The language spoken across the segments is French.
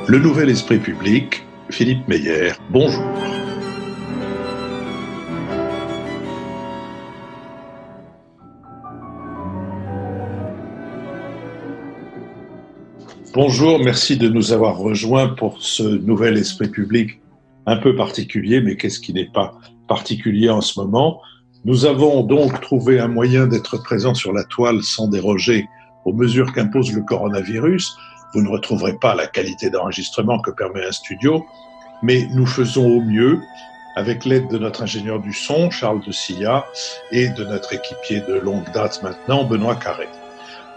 Le Nouvel Esprit Public, Philippe Meyer, bonjour. Bonjour, merci de nous avoir rejoints pour ce Nouvel Esprit Public un peu particulier, mais qu'est-ce qui n'est pas particulier en ce moment? Nous avons donc trouvé un moyen d'être présents sur la toile sans déroger aux mesures qu'impose le coronavirus. Vous ne retrouverez pas la qualité d'enregistrement que permet un studio, mais nous faisons au mieux avec l'aide de notre ingénieur du son, Charles de Silla, et de notre équipier de longue date maintenant, Benoît Carré.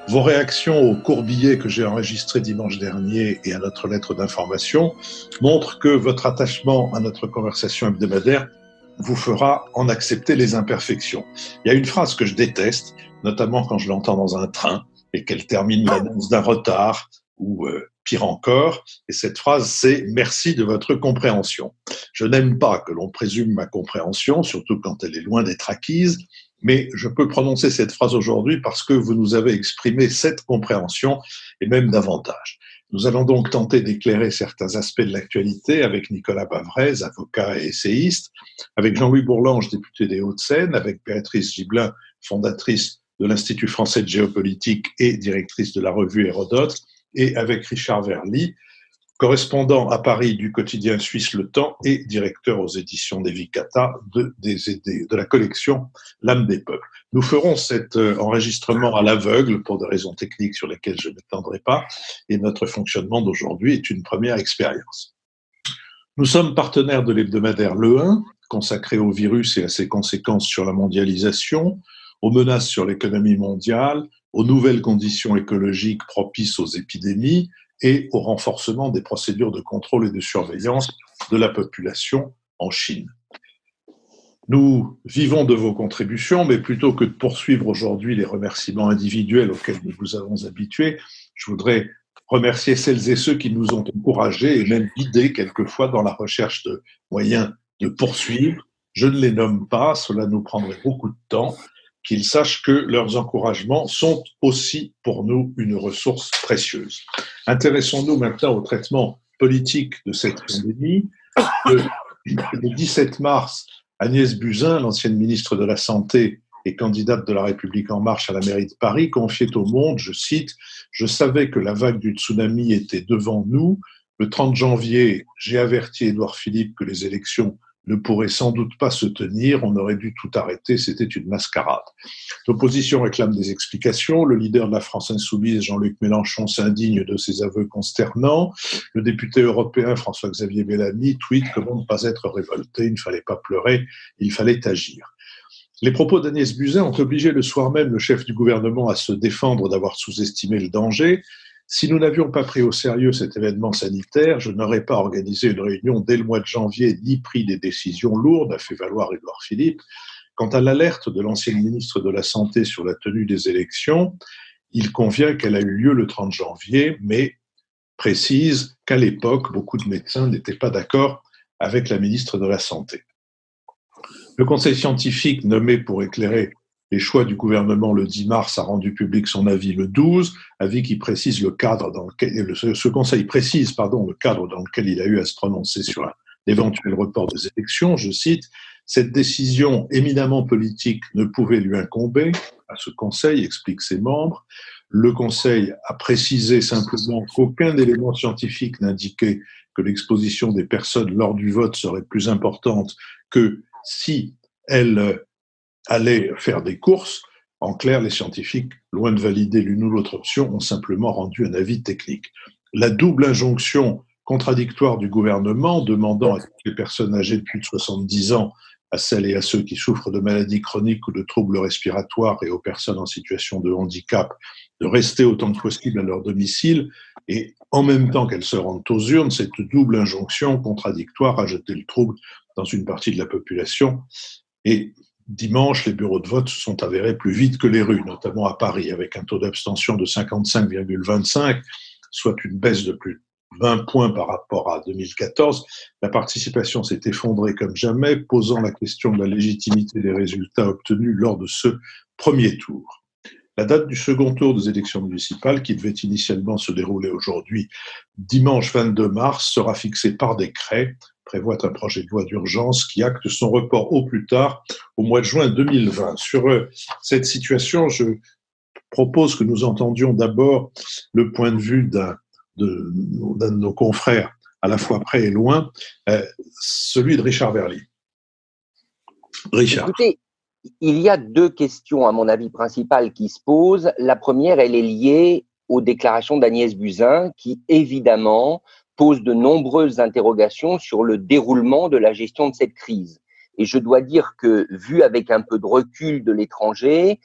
Vos réactions au court billet que j'ai enregistré dimanche dernier et à notre lettre d'information montrent que votre attachement à notre conversation hebdomadaire vous fera en accepter les imperfections. Il y a une phrase que je déteste, notamment quand je l'entends dans un train et qu'elle termine l'annonce d'un retard ou pire encore, et cette phrase c'est « Merci de votre compréhension ». Je n'aime pas que l'on présume ma compréhension, surtout quand elle est loin d'être acquise, mais je peux prononcer cette phrase aujourd'hui parce que vous nous avez exprimé cette compréhension et même davantage. Nous allons donc tenter d'éclairer certains aspects de l'actualité avec Nicolas Bavrez, avocat et essayiste, avec Jean-Louis Bourlange, député des Hauts-de-Seine, avec Béatrice Gibelin, fondatrice de l'Institut français de géopolitique et directrice de la revue Hérodote, et avec Richard Verly, correspondant à Paris du quotidien suisse Le Temps et directeur aux éditions des Vicata de la collection L'âme des peuples. Nous ferons cet enregistrement à l'aveugle pour des raisons techniques sur lesquelles je ne m'étendrai pas, et notre fonctionnement d'aujourd'hui est une première expérience. Nous sommes partenaires de l'hebdomadaire Le 1, consacré au virus et à ses conséquences sur la mondialisation, aux menaces sur l'économie mondiale, aux nouvelles conditions écologiques propices aux épidémies et au renforcement des procédures de contrôle et de surveillance de la population en Chine. Nous vivons de vos contributions, mais plutôt que de poursuivre aujourd'hui les remerciements individuels auxquels nous vous avons habitués, je voudrais remercier celles et ceux qui nous ont encouragés et même guidés quelquefois dans la recherche de moyens de poursuivre. Je ne les nomme pas, cela nous prendrait beaucoup de temps. Qu'ils sachent que leurs encouragements sont aussi pour nous une ressource précieuse. Intéressons-nous maintenant au traitement politique de cette pandémie. Le 17 mars, Agnès Buzyn, l'ancienne ministre de la Santé et candidate de La République En Marche à la mairie de Paris, confiait au Monde, je cite, « Je savais que la vague du tsunami était devant nous. Le 30 janvier, j'ai averti Édouard Philippe que les élections ne pourrait sans doute pas se tenir, on aurait dû tout arrêter, c'était une mascarade. » L'opposition réclame des explications, le leader de la France insoumise, Jean-Luc Mélenchon, s'indigne de ses aveux consternants, le député européen François-Xavier Bellamy tweet comment ne pas être révolté, il ne fallait pas pleurer, il fallait agir. Les propos d'Agnès Buzyn ont obligé le soir même le chef du gouvernement à se défendre d'avoir sous-estimé le danger. Si nous n'avions pas pris au sérieux cet événement sanitaire, je n'aurais pas organisé une réunion dès le mois de janvier ni pris des décisions lourdes, a fait valoir Édouard Philippe. Quant à l'alerte de l'ancienne ministre de la Santé sur la tenue des élections, il convient qu'elle a eu lieu le 30 janvier, mais précise qu'à l'époque, beaucoup de médecins n'étaient pas d'accord avec la ministre de la Santé. Le conseil scientifique nommé pour éclairer les choix du gouvernement le 10 mars a rendu public son avis le 12, avis qui précise le cadre dans lequel, ce conseil précise, le cadre dans lequel il a eu à se prononcer sur l'éventuel report des élections. Je cite, « Cette décision éminemment politique ne pouvait lui incomber à ce conseil, expliquent ses membres. Le conseil a précisé simplement qu'aucun élément scientifique n'indiquait que l'exposition des personnes lors du vote serait plus importante que si elle aller faire des courses. En clair, les scientifiques, loin de valider l'une ou l'autre option, ont simplement rendu un avis technique. La double injonction contradictoire du gouvernement, demandant à toutes les personnes âgées de plus de 70 ans, à celles et à ceux qui souffrent de maladies chroniques ou de troubles respiratoires et aux personnes en situation de handicap, de rester autant que possible à leur domicile, et en même temps qu'elles se rendent aux urnes, cette double injonction contradictoire a jeté le trouble dans une partie de la population. Et dimanche, les bureaux de vote se sont avérés plus vides que les rues, notamment à Paris, avec un taux d'abstention de 55,25, soit une baisse de plus de 20 points par rapport à 2014. La participation s'est effondrée comme jamais, posant la question de la légitimité des résultats obtenus lors de ce premier tour. La date du second tour des élections municipales, qui devait initialement se dérouler aujourd'hui, dimanche 22 mars, sera fixée par décret, prévoit un projet de loi d'urgence qui acte son report au plus tard au mois de juin 2020. Sur cette situation, je propose que nous entendions d'abord le point de vue d'un de nos confrères, à la fois près et loin, celui de Richard Verly. Richard. Écoutez, il y a deux questions, à mon avis, principales qui se posent. La première, elle est liée aux déclarations d'Agnès Buzyn, qui, évidemment, posent de nombreuses interrogations sur le déroulement de la gestion de cette crise. Et je dois dire que, vu avec un peu de recul de l'étranger,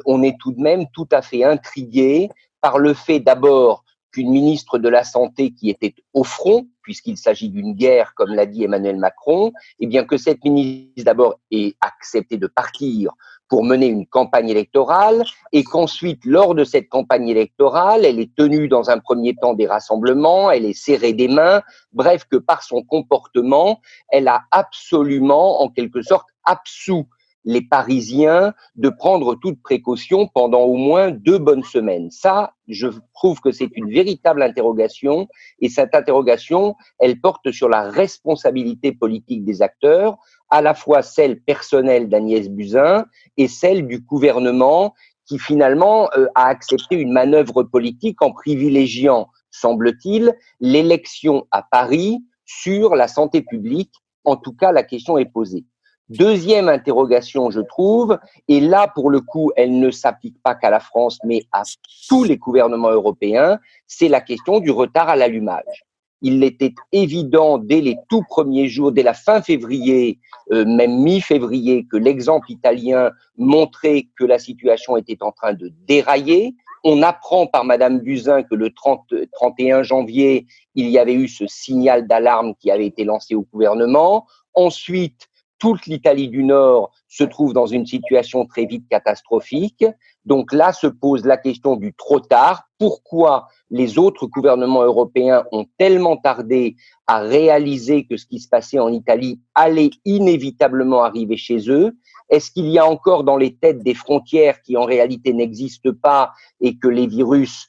on est tout de même tout à fait intrigué par le fait d'abord qu'une ministre de la Santé qui était au front, puisqu'il s'agit d'une guerre, comme l'a dit Emmanuel Macron, eh bien que cette ministre d'abord ait accepté de partir pour mener une campagne électorale et qu'ensuite, lors de cette campagne électorale, elle ait tenu dans un premier temps des rassemblements, elle ait serré des mains, bref, que par son comportement, elle a absolument, en quelque sorte, absous les Parisiens de prendre toute précaution pendant au moins 2 bonnes semaines. Ça, je trouve que c'est une véritable interrogation et cette interrogation, elle porte sur la responsabilité politique des acteurs, à la fois celle personnelle d'Agnès Buzyn et celle du gouvernement qui finalement a accepté une manœuvre politique en privilégiant, semble-t-il, l'élection à Paris sur la santé publique. En tout cas, la question est posée. Deuxième interrogation, je trouve, et là, pour le coup, elle ne s'applique pas qu'à la France, mais à tous les gouvernements européens, c'est la question du retard à l'allumage. Il était évident dès les tout premiers jours, dès la fin février, même mi-février, que l'exemple italien montrait que la situation était en train de dérailler. On apprend par Madame Buzyn que le 31 janvier, il y avait eu ce signal d'alarme qui avait été lancé au gouvernement. Ensuite, toute l'Italie du Nord se trouve dans une situation très vite catastrophique. Donc là se pose la question du trop tard. Pourquoi les autres gouvernements européens ont tellement tardé à réaliser que ce qui se passait en Italie allait inévitablement arriver chez eux? Est-ce qu'il y a encore dans les têtes des frontières qui en réalité n'existent pas et que les virus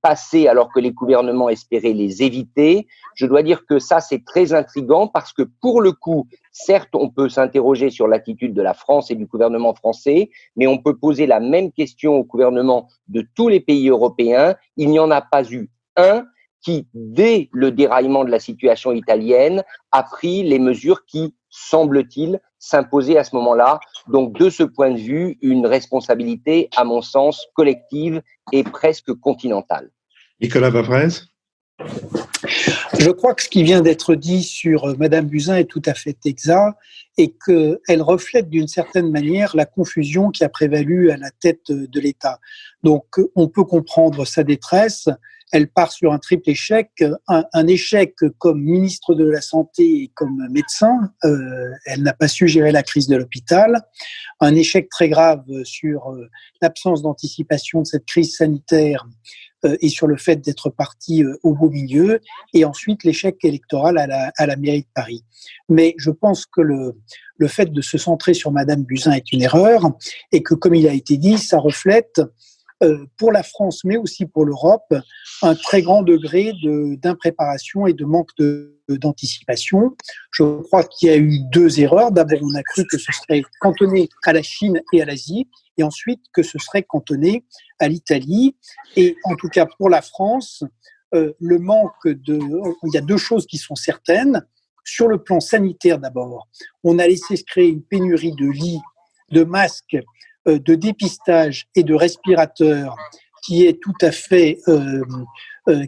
passaient alors que les gouvernements espéraient les éviter? Je dois dire que ça, c'est très intriguant parce que pour le coup, certes, on peut s'interroger sur l'attitude de la France et du gouvernement français, mais on peut poser la même question au gouvernement de tous les pays européens. Il n'y en a pas eu un qui, dès le déraillement de la situation italienne, a pris les mesures qui, semble-t-il, s'imposaient à ce moment-là. Donc, de ce point de vue, une responsabilité, à mon sens, collective et presque continentale. Nicolas Bavrez. Je crois que ce qui vient d'être dit sur Madame Buzyn est tout à fait exact et qu'elle reflète d'une certaine manière la confusion qui a prévalu à la tête de l'État. Donc, on peut comprendre sa détresse. Elle part sur un triple échec, un échec comme ministre de la Santé et comme médecin. Elle n'a pas su gérer la crise de l'hôpital. Un échec très grave sur l'absence d'anticipation de cette crise sanitaire et sur le fait d'être parti au beau milieu, et ensuite l'échec électoral à la mairie de Paris. Mais je pense que le fait de se centrer sur Madame Buzyn est une erreur, et que, comme il a été dit, ça reflète pour la France, mais aussi pour l'Europe, un très grand degré d'impréparation et de manque d'anticipation. Je crois qu'il y a eu 2 erreurs. D'abord, on a cru que ce serait cantonné à la Chine et à l'Asie, et ensuite que ce serait cantonné à l'Italie. Et en tout cas, pour la France, le manque il y a 2 choses qui sont certaines. Sur le plan sanitaire, d'abord, on a laissé se créer une pénurie de lits, de masques, de dépistage et de respirateurs qui est tout à fait,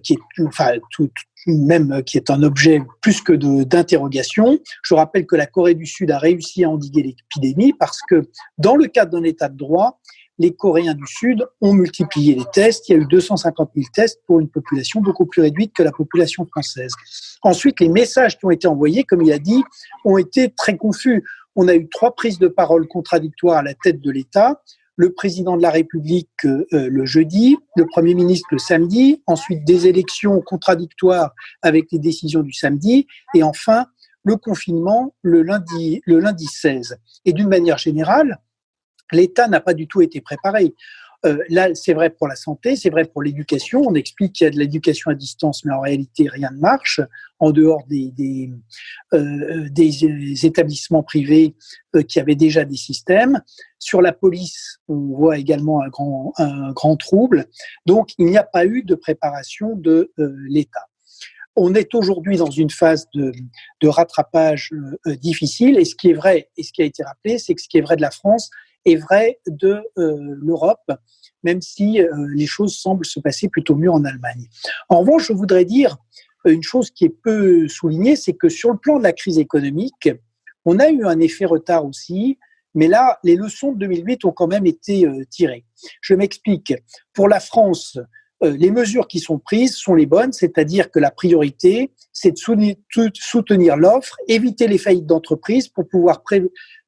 qui est un objet plus que d'interrogation. Je rappelle que la Corée du Sud a réussi à endiguer l'épidémie parce que, dans le cadre d'un état de droit, les Coréens du Sud ont multiplié les tests. Il y a eu 250 000 tests pour une population beaucoup plus réduite que la population française. Ensuite, les messages qui ont été envoyés, comme il a dit, ont été très confus. On a eu 3 prises de parole contradictoires à la tête de l'État. Le président de la République le jeudi, le Premier ministre le samedi, ensuite des élections contradictoires avec les décisions du samedi, et enfin le confinement le lundi 16. Et d'une manière générale, l'État n'a pas du tout été préparé. Là, c'est vrai pour la santé, c'est vrai pour l'éducation. On explique qu'il y a de l'éducation à distance, mais en réalité, rien ne marche en dehors des établissements privés qui avaient déjà des systèmes. Sur la police, on voit également un grand trouble. Donc, il n'y a pas eu de préparation de l'État. On est aujourd'hui dans une phase de rattrapage difficile. Et ce qui est vrai, et ce qui a été rappelé, c'est que ce qui est vrai de la France est vrai de l'Europe, même si les choses semblent se passer plutôt mieux en Allemagne. En revanche, je voudrais dire une chose qui est peu soulignée, c'est que sur le plan de la crise économique, on a eu un effet retard aussi, mais là, les leçons de 2008 ont quand même été tirées. Je m'explique. Pour la France, les mesures qui sont prises sont les bonnes, c'est-à-dire que la priorité, c'est de soutenir l'offre, éviter les faillites d'entreprises pour pouvoir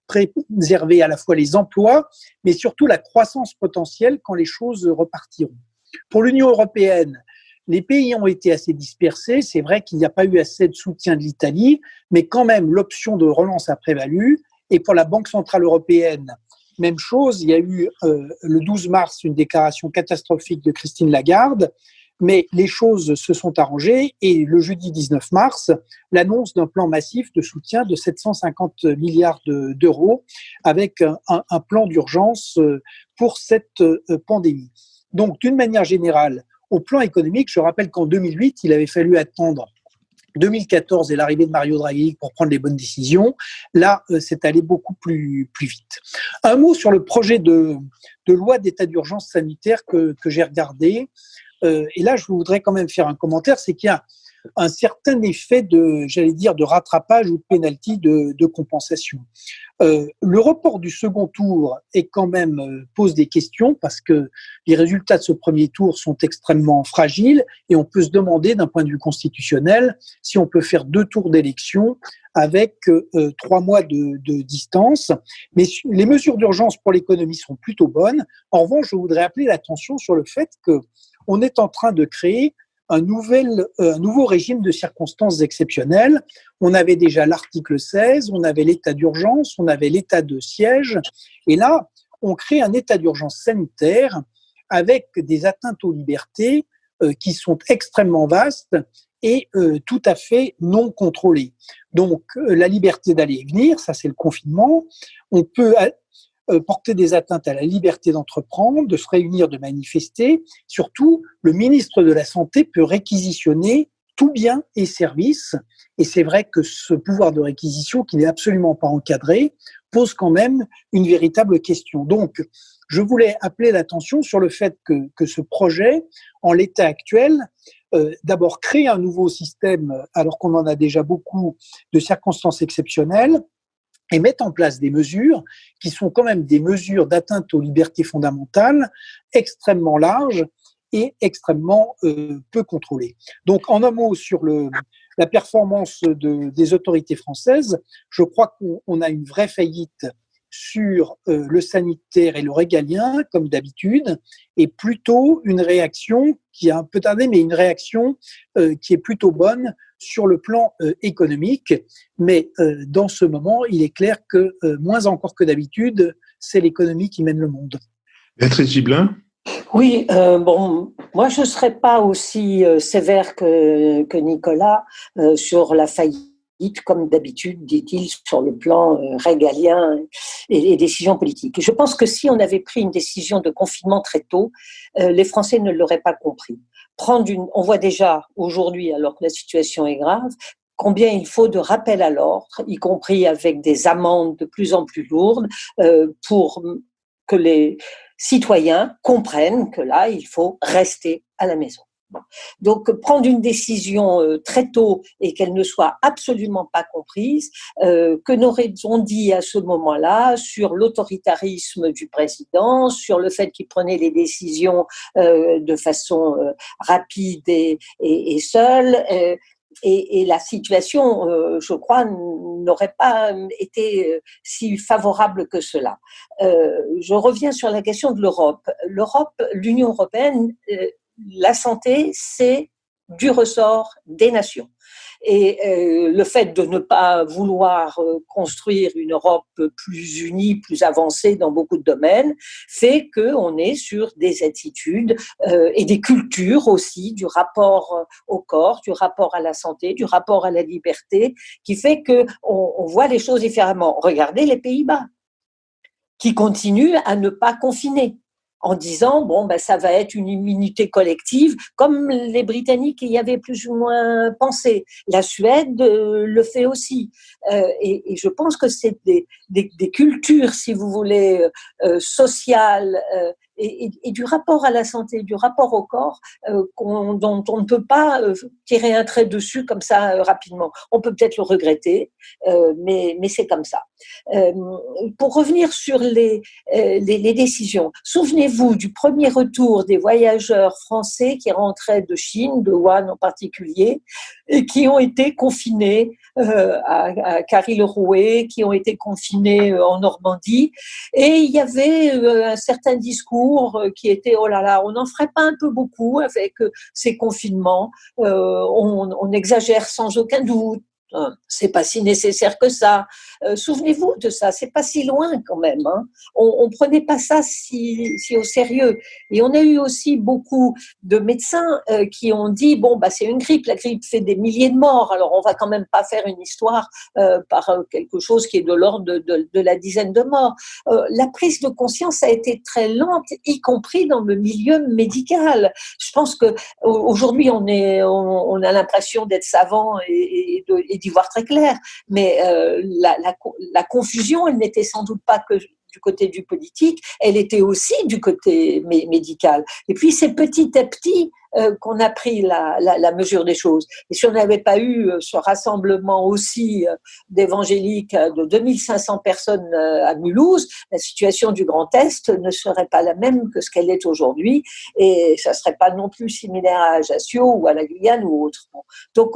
préserver à la fois les emplois, mais surtout la croissance potentielle quand les choses repartiront. Pour l'Union européenne, les pays ont été assez dispersés. C'est vrai qu'il n'y a pas eu assez de soutien de l'Italie, mais quand même, l'option de relance a prévalu. Et pour la Banque centrale européenne, même chose. Il y a eu le 12 mars une déclaration catastrophique de Christine Lagarde, mais les choses se sont arrangées et le jeudi 19 mars, l'annonce d'un plan massif de soutien de 750 milliards d'euros avec un plan d'urgence pour cette pandémie. Donc, d'une manière générale, au plan économique, je rappelle qu'en 2008, il avait fallu attendre 2014 et l'arrivée de Mario Draghi pour prendre les bonnes décisions. Là, c'est allé beaucoup plus vite. Un mot sur le projet de loi d'état d'urgence sanitaire que j'ai regardé. Et là, je voudrais quand même faire un commentaire, c'est qu'il y a un certain effet de rattrapage ou de pénalty de compensation. Le report du second tour est quand même pose des questions parce que les résultats de ce premier tour sont extrêmement fragiles et on peut se demander d'un point de vue constitutionnel si on peut faire 2 tours d'élection avec 3 mois de distance. Mais les mesures d'urgence pour l'économie sont plutôt bonnes. En revanche, je voudrais appeler l'attention sur le fait qu'on est en train de créer un nouveau régime de circonstances exceptionnelles. On avait déjà l'article 16, on avait l'état d'urgence, on avait l'état de siège. Et là, on crée un état d'urgence sanitaire avec des atteintes aux libertés qui sont extrêmement vastes et tout à fait non contrôlées. Donc, la liberté d'aller et venir, ça c'est le confinement. On peut porter des atteintes à la liberté d'entreprendre, de se réunir, de manifester. Surtout, le ministre de la Santé peut réquisitionner tout bien et service. Et c'est vrai que ce pouvoir de réquisition, qui n'est absolument pas encadré, pose quand même une véritable question. Donc, je voulais appeler l'attention sur le fait que ce projet, en l'état actuel, d'abord crée un nouveau système, alors qu'on en a déjà beaucoup de circonstances exceptionnelles, et mettre en place des mesures qui sont quand même des mesures d'atteinte aux libertés fondamentales extrêmement larges et extrêmement peu contrôlées. Donc, en un mot sur la performance des autorités françaises, je crois qu'on a une vraie faillite sur le sanitaire et le régalien, comme d'habitude, et plutôt une réaction qui a un peu tardé, mais une réaction qui est plutôt bonne sur le plan économique. Mais dans ce moment, il est clair que, moins encore que d'habitude, c'est l'économie qui mène le monde. Béatrice Gibelin ? Oui, moi je ne serais pas aussi sévère que Nicolas sur la faillite, comme d'habitude, dit-il, sur le plan régalien et les décisions politiques. Et je pense que si on avait pris une décision de confinement très tôt, les Français ne l'auraient pas compris. On voit déjà aujourd'hui, alors que la situation est grave, combien il faut de rappels à l'ordre, y compris avec des amendes de plus en plus lourdes, pour que les citoyens comprennent que là, il faut rester à la maison. Donc, prendre une décision très tôt et qu'elle ne soit absolument pas comprise, que n'aurait-on dit à ce moment-là sur l'autoritarisme du président, sur le fait qu'il prenait les décisions de façon rapide et seule, et la situation, je crois, n'aurait pas été si favorable que cela. Je reviens sur la question de l'Europe. L'Union européenne, la santé, c'est du ressort des nations. Et le fait de ne pas vouloir construire une Europe plus unie, plus avancée dans beaucoup de domaines, fait qu'on est sur des attitudes et des cultures aussi, du rapport au corps, du rapport à la santé, du rapport à la liberté, qui fait qu'on voit les choses différemment. Regardez les Pays-Bas, qui continuent à ne pas confiner, en disant, bon, ben, ça va être une immunité collective, comme les Britanniques y avaient plus ou moins pensé. La Suède le fait aussi. Et je pense que c'est des cultures, si vous voulez, sociales, et du rapport à la santé, du rapport au corps, dont on ne peut pas tirer un trait dessus comme ça rapidement. On peut peut-être le regretter, mais c'est comme ça. Pour revenir sur les décisions, souvenez-vous du premier retour des voyageurs français qui rentraient de Chine, de Wuhan en particulier, et qui ont été confinés à Carry-le-Rouet, qui ont été confinés en Normandie. Et il y avait un certain discours qui était, oh là là, on n'en ferait pas un peu beaucoup avec ces confinements, on exagère sans aucun doute. C'est pas si nécessaire que ça. Souvenez-vous de ça, c'est pas si loin quand même. Hein. On prenait pas ça si au sérieux. Et on a eu aussi beaucoup de médecins qui ont dit bon bah c'est une grippe, la grippe fait des milliers de morts, alors on va quand même pas faire une histoire par quelque chose qui est de l'ordre de la dizaine de morts. La prise de conscience a été très lente, y compris dans le milieu médical. Je pense que aujourd'hui on a l'impression d'être savant et d'y voir très clair, mais la confusion, elle n'était sans doute pas que du côté du politique, elle était aussi du côté médical. Et puis c'est petit à petit qu'on a pris la mesure des choses. Et si on n'avait pas eu ce rassemblement aussi d'évangéliques de 2500 personnes à Mulhouse, la situation du Grand Est ne serait pas la même que ce qu'elle est aujourd'hui, et ça serait pas non plus similaire à Ajaccio ou à la Guyane ou autre. Donc,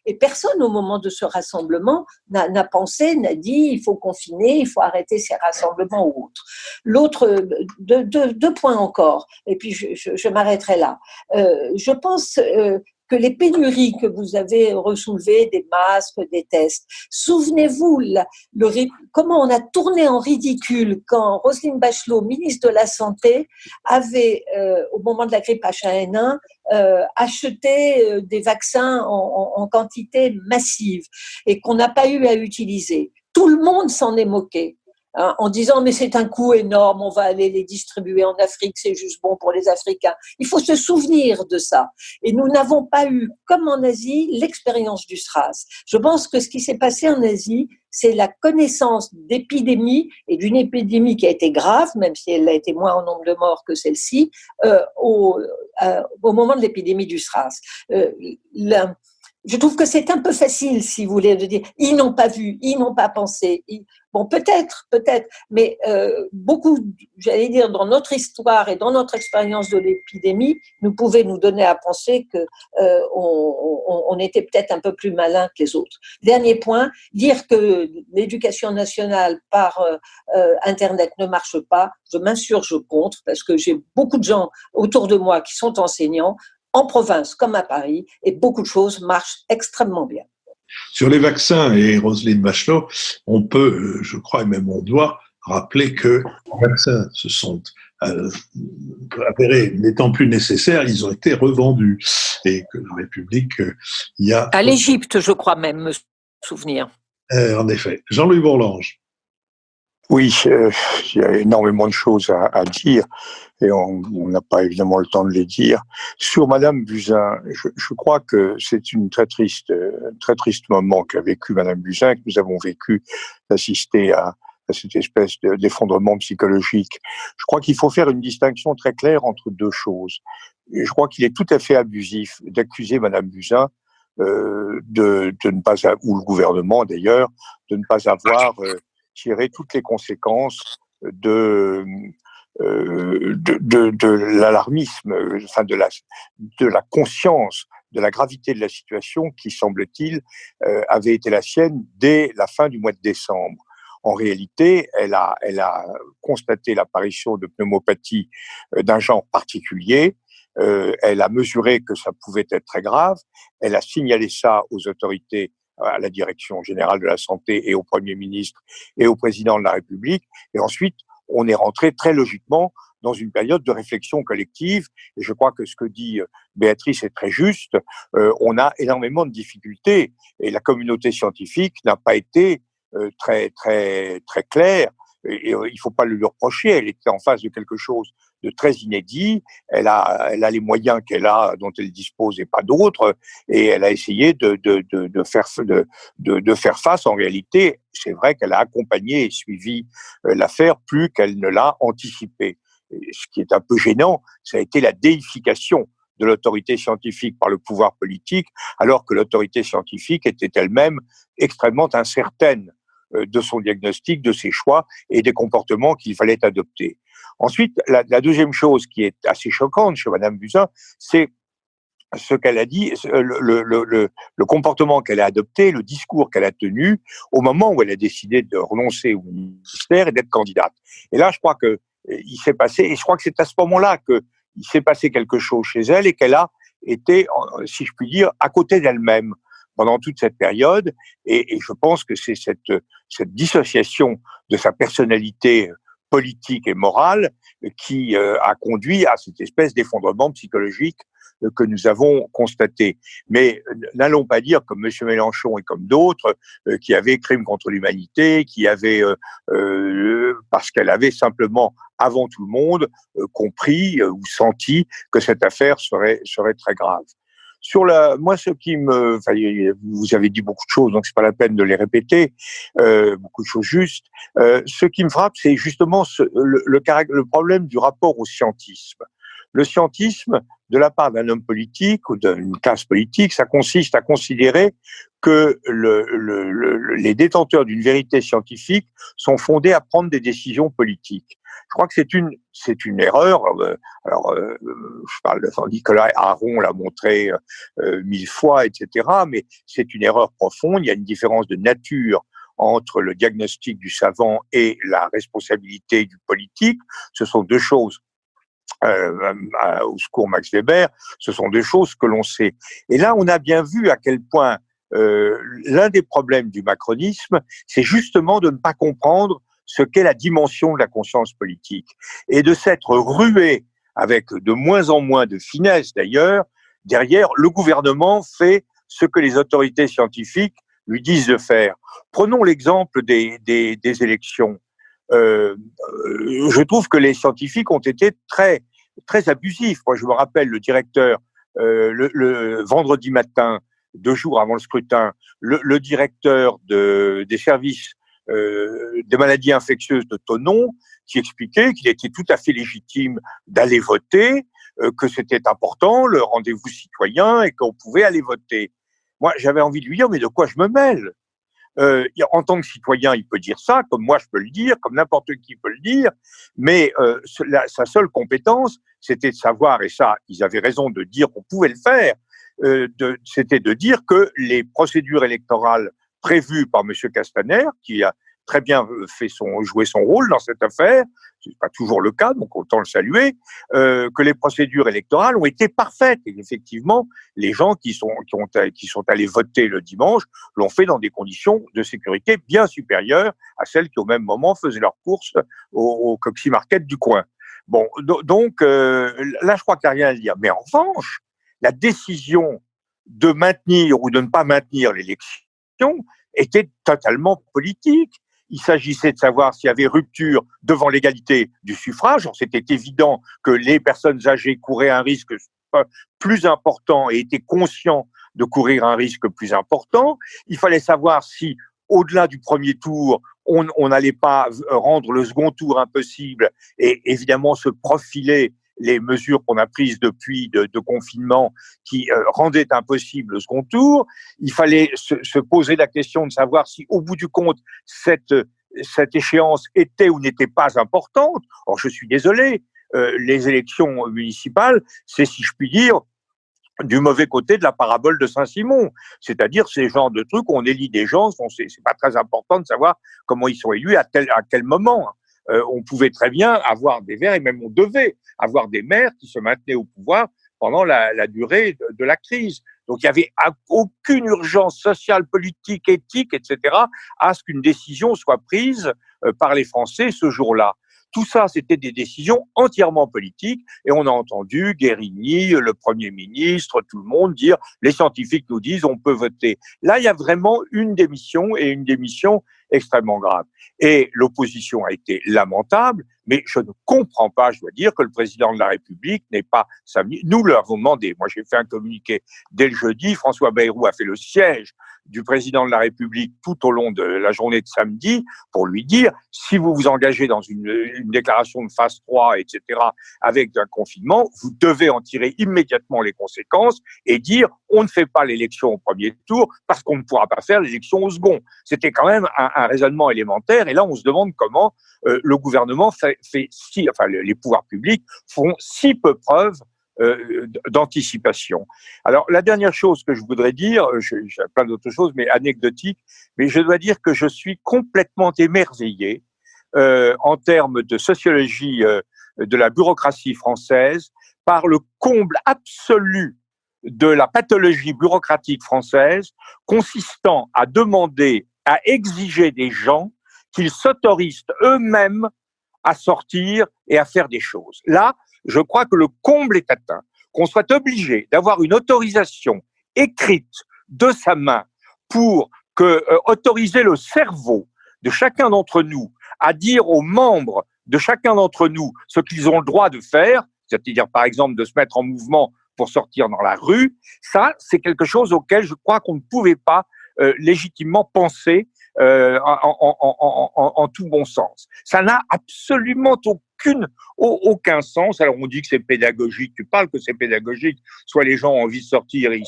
et personne au moment de ce rassemblement n'a pensé, n'a dit il faut confiner, il faut arrêter ces rassemblements ou autres. L'autre, deux points encore, et puis je m'arrêterai là. Je pense que les pénuries que vous avez ressoulevées, des masques, des tests, souvenez-vous comment on a tourné en ridicule quand Roselyne Bachelot, ministre de la Santé, avait, au moment de la grippe H1N1, acheté des vaccins en quantité massive et qu'on n'a pas eu à utiliser. Tout le monde s'en est moqué. En disant mais c'est un coût énorme, on va aller les distribuer en Afrique, c'est juste bon pour les Africains. Il faut se souvenir de ça. Et nous n'avons pas eu, comme en Asie, l'expérience du SRAS. Je pense que ce qui s'est passé en Asie, c'est la connaissance d'épidémie et d'une épidémie qui a été grave, même si elle a été moins en nombre de morts que celle-ci, au moment de l'épidémie du SRAS. Je trouve que c'est un peu facile, si vous voulez, de dire ils n'ont pas vu, ils n'ont pas pensé. Bon, peut-être, mais beaucoup, j'allais dire, dans notre histoire et dans notre expérience de l'épidémie, nous pouvait nous donner à penser que on était peut-être un peu plus malin que les autres. Dernier point, dire que l'éducation nationale par Internet ne marche pas, je m'insurge contre, parce que j'ai beaucoup de gens autour de moi qui sont enseignants, en province comme à Paris, et beaucoup de choses marchent extrêmement bien. Sur les vaccins et Roselyne Bachelot, on peut, je crois, et même on doit rappeler que les vaccins se sont avérés n'étant plus nécessaires, ils ont été revendus et que la République y a... À l'Égypte, je crois même me souvenir. En effet. Jean-Louis Bourlange. Oui, il y a énormément de choses à dire et on n'a pas évidemment le temps de les dire. Sur Madame Buzyn, je crois que c'est un très triste moment qu'a vécu Madame Buzyn, que nous avons vécu d'assister à cette espèce d'effondrement psychologique. Je crois qu'il faut faire une distinction très claire entre deux choses. Je crois qu'il est tout à fait abusif d'accuser Madame Buzyn de ne pas, ou le gouvernement d'ailleurs, de ne pas avoir tirer toutes les conséquences de l'alarmisme, enfin de la conscience de la gravité de la situation qui, semble-t-il, avait été la sienne dès la fin du mois de décembre. En réalité, elle a constaté l'apparition de pneumopathie d'un genre particulier. Elle a mesuré que ça pouvait être très grave. Elle a signalé ça aux autorités, à la direction générale de la santé et au Premier ministre et au président de la République. Et ensuite, on est rentré très logiquement dans une période de réflexion collective. Et je crois que ce que dit Béatrice est très juste. On a énormément de difficultés et la communauté scientifique n'a pas été très claire. Et il ne faut pas le lui reprocher. Elle était en face de quelque chose de très inédit. Elle a les moyens qu'elle a, dont elle dispose et pas d'autres. Et elle a essayé de faire face. En réalité, c'est vrai qu'elle a accompagné et suivi l'affaire plus qu'elle ne l'a anticipé. Et ce qui est un peu gênant, ça a été la déification de l'autorité scientifique par le pouvoir politique, alors que l'autorité scientifique était elle-même extrêmement incertaine de son diagnostic, de ses choix et des comportements qu'il fallait adopter. Ensuite, la deuxième chose qui est assez choquante chez Madame Buzyn, c'est ce qu'elle a dit, le comportement qu'elle a adopté, le discours qu'elle a tenu au moment où elle a décidé de renoncer au ministère et d'être candidate. Et là, je crois que il s'est passé, et je crois que c'est à ce moment-là que il s'est passé quelque chose chez elle et qu'elle a été, si je puis dire, à côté d'elle-même pendant toute cette période. Et je pense que c'est cette dissociation de sa personnalité politique et morale qui a conduit à cette espèce d'effondrement psychologique que nous avons constaté. Mais n'allons pas dire, comme M. Mélenchon et comme d'autres, qui avaient crime contre l'humanité, qui avaient, parce qu'elle avait simplement, avant tout le monde, compris ou senti que cette affaire serait très grave. Moi, vous avez dit beaucoup de choses, donc c'est pas la peine de les répéter, beaucoup de choses justes. Ce qui me frappe, c'est justement le problème du rapport au scientisme. Le scientisme, de la part d'un homme politique ou d'une classe politique, ça consiste à considérer que les détenteurs d'une vérité scientifique sont fondés à prendre des décisions politiques. Je crois que c'est une erreur. Je parle de Nicolas Aron l'a montré 1000 fois, etc. Mais c'est une erreur profonde. Il y a une différence de nature entre le diagnostic du savant et la responsabilité du politique. Ce sont deux choses. Au secours Max Weber, ce sont deux choses que l'on sait. Et là, on a bien vu à quel point l'un des problèmes du macronisme, c'est justement de ne pas comprendre ce qu'est la dimension de la conscience politique et de s'être rué avec de moins en moins de finesse d'ailleurs, derrière le gouvernement fait ce que les autorités scientifiques lui disent de faire. Prenons l'exemple des élections. Je trouve que les scientifiques ont été très abusifs. Moi, je me rappelle le directeur le vendredi matin, 2 jours avant le scrutin, le directeur des services des maladies infectieuses de Thonon, qui expliquait qu'il était tout à fait légitime d'aller voter, que c'était important, le rendez-vous citoyen, et qu'on pouvait aller voter. Moi, j'avais envie de lui dire, mais de quoi je me mêle ? En tant que citoyen, il peut dire ça, comme moi je peux le dire, comme n'importe qui peut le dire, mais sa seule compétence, c'était de savoir, et ça, ils avaient raison de dire qu'on pouvait le faire, c'était de dire que les procédures électorales prévues par M. Castaner, qui a très bien joué son rôle dans cette affaire, c'est pas toujours le cas, donc autant le saluer, que les procédures électorales ont été parfaites. Et effectivement, les gens qui sont allés voter le dimanche l'ont fait dans des conditions de sécurité bien supérieures à celles qui, au même moment, faisaient leurs courses au Coxy Market du coin. Bon, donc là, je crois qu'il n'y a rien à dire. Mais en revanche, la décision de maintenir ou de ne pas maintenir l'élection était totalement politique. Il s'agissait de savoir s'il y avait rupture devant l'égalité du suffrage. C'était évident que les personnes âgées couraient un risque plus important et étaient conscients de courir un risque plus important. Il fallait savoir si, au-delà du premier tour, on n'allait pas rendre le second tour impossible et évidemment se profiler les mesures qu'on a prises depuis de confinement qui rendaient impossible le second tour. Il fallait se poser la question de savoir si, au bout du compte, cette échéance était ou n'était pas importante. Or, je suis désolé, les élections municipales, c'est, si je puis dire, du mauvais côté de la parabole de Saint-Simon. C'est-à-dire ces genres de trucs où on élit des gens, c'est pas très important de savoir comment ils sont élus à quel moment. On pouvait très bien avoir des maires, et même on devait avoir des maires qui se maintenaient au pouvoir pendant la durée de la crise. Donc, il n'y avait aucune urgence sociale, politique, éthique, etc., à ce qu'une décision soit prise par les Français ce jour-là. Tout ça, c'était des décisions entièrement politiques et on a entendu Guérini, le Premier ministre, tout le monde dire « les scientifiques nous disent on peut voter ». Là, il y a vraiment une démission et une démission extrêmement grave. Et l'opposition a été lamentable, mais je ne comprends pas, je dois dire, que le président de la République n'ait pas samedi. Nous l'avons demandé. Moi, j'ai fait un communiqué dès le jeudi. François Bayrou a fait le siège du président de la République tout au long de la journée de samedi pour lui dire si vous vous engagez dans une déclaration de phase 3, etc., avec un confinement, vous devez en tirer immédiatement les conséquences et dire on ne fait pas l'élection au premier tour parce qu'on ne pourra pas faire l'élection au second. C'était quand même un raisonnement élémentaire et là on se demande comment le gouvernement les pouvoirs publics font si peu preuve d'anticipation. Alors, la dernière chose que je voudrais dire, j'ai plein d'autres choses, mais anecdotiques, mais je dois dire que je suis complètement émerveillé en termes de sociologie de la bureaucratie française par le comble absolu de la pathologie bureaucratique française consistant à demander, à exiger des gens qu'ils s'autorisent eux-mêmes à sortir et à faire des choses. Là, je crois que le comble est atteint, qu'on soit obligé d'avoir une autorisation écrite de sa main pour autoriser le cerveau de chacun d'entre nous à dire aux membres de chacun d'entre nous ce qu'ils ont le droit de faire, c'est-à-dire par exemple de se mettre en mouvement pour sortir dans la rue, ça c'est quelque chose auquel je crois qu'on ne pouvait pas légitimement penser en tout bon sens. Ça n'a absolument aucun sens. Alors on dit que c'est pédagogique, tu parles que c'est pédagogique, soit les gens ont envie de sortir et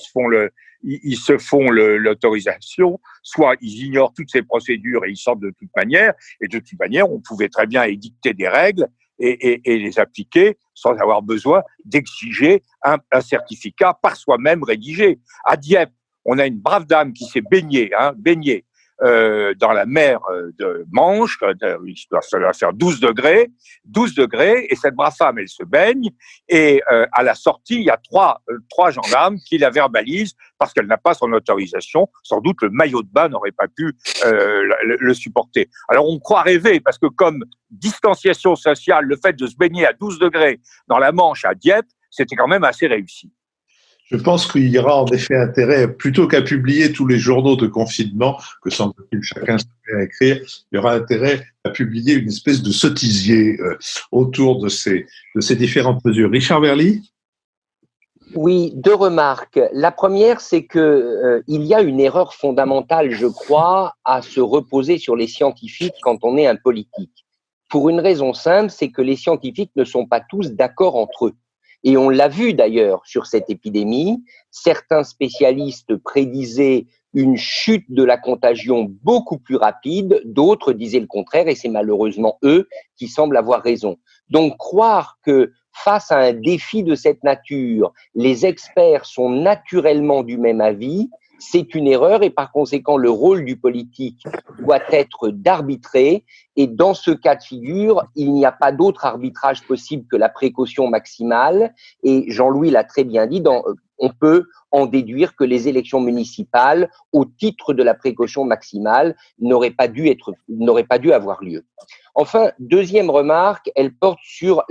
ils se font l'autorisation, soit ils ignorent toutes ces procédures et ils sortent de toute manière, et de toute manière on pouvait très bien édicter des règles et les appliquer sans avoir besoin d'exiger un certificat par soi-même rédigé. À Dieppe, on a une brave dame qui s'est baignée dans la mer de Manche, ça doit faire 12 degrés, et cette brave femme, elle se baigne, et à la sortie, il y a trois gendarmes qui la verbalisent parce qu'elle n'a pas son autorisation. Sans doute, le maillot de bain n'aurait pas pu le supporter. Alors, on croit rêver, parce que comme distanciation sociale, le fait de se baigner à 12 degrés dans la Manche à Dieppe, c'était quand même assez réussi. Je pense qu'il y aura en effet intérêt, plutôt qu'à publier tous les journaux de confinement, que semble-t-il chacun se fait à écrire, il y aura intérêt à publier une espèce de sottisier autour de ces différentes mesures. Richard Verly ? Oui, deux remarques. La première, c'est que il y a une erreur fondamentale, je crois, à se reposer sur les scientifiques quand on est un politique. Pour une raison simple, c'est que les scientifiques ne sont pas tous d'accord entre eux. Et on l'a vu d'ailleurs sur cette épidémie, certains spécialistes prédisaient une chute de la contagion beaucoup plus rapide, d'autres disaient le contraire et c'est malheureusement eux qui semblent avoir raison. Donc croire que face à un défi de cette nature, les experts sont naturellement du même avis, c'est une erreur et par conséquent le rôle du politique doit être d'arbitrer et dans ce cas de figure, il n'y a pas d'autre arbitrage possible que la précaution maximale et Jean-Louis l'a très bien dit, on peut en déduire que les élections municipales, au titre de la précaution maximale, n'auraient pas dû avoir lieu. Enfin, deuxième remarque, elle porte sur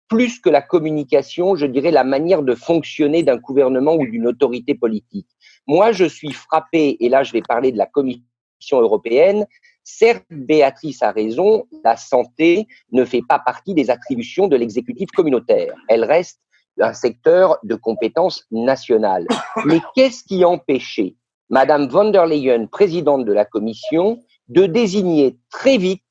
plus que la communication, je dirais la manière de fonctionner d'un gouvernement ou d'une autorité politique. Moi, je suis frappé, et là je vais parler de la Commission européenne, certes, Béatrice a raison, la santé ne fait pas partie des attributions de l'exécutif communautaire. Elle reste un secteur de compétences nationales. Mais qu'est-ce qui empêchait Madame von der Leyen, présidente de la Commission, de désigner très vite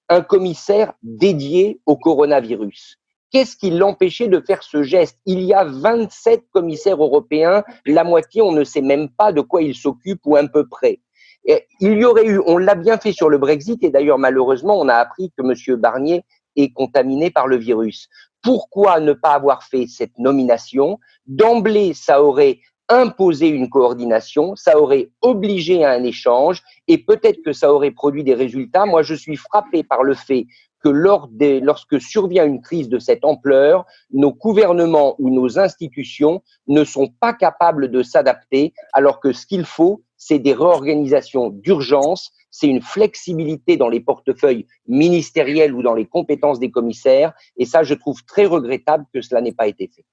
un commissaire dédié au coronavirus ? Qu'est-ce qui l'empêchait de faire ce geste ? Il y a 27 commissaires européens, la moitié, on ne sait même pas de quoi ils s'occupent ou à peu près. Et il y aurait eu, on l'a bien fait sur le Brexit, et d'ailleurs malheureusement, on a appris que M. Barnier est contaminé par le virus. Pourquoi ne pas avoir fait cette nomination ? D'emblée, ça aurait imposé une coordination, ça aurait obligé à un échange, et peut-être que ça aurait produit des résultats. Moi, je suis frappé par le fait que lorsque survient une crise de cette ampleur, nos gouvernements ou nos institutions ne sont pas capables de s'adapter, alors que ce qu'il faut, c'est des réorganisations d'urgence, c'est une flexibilité dans les portefeuilles ministériels ou dans les compétences des commissaires. Et ça, je trouve très regrettable que cela n'ait pas été fait.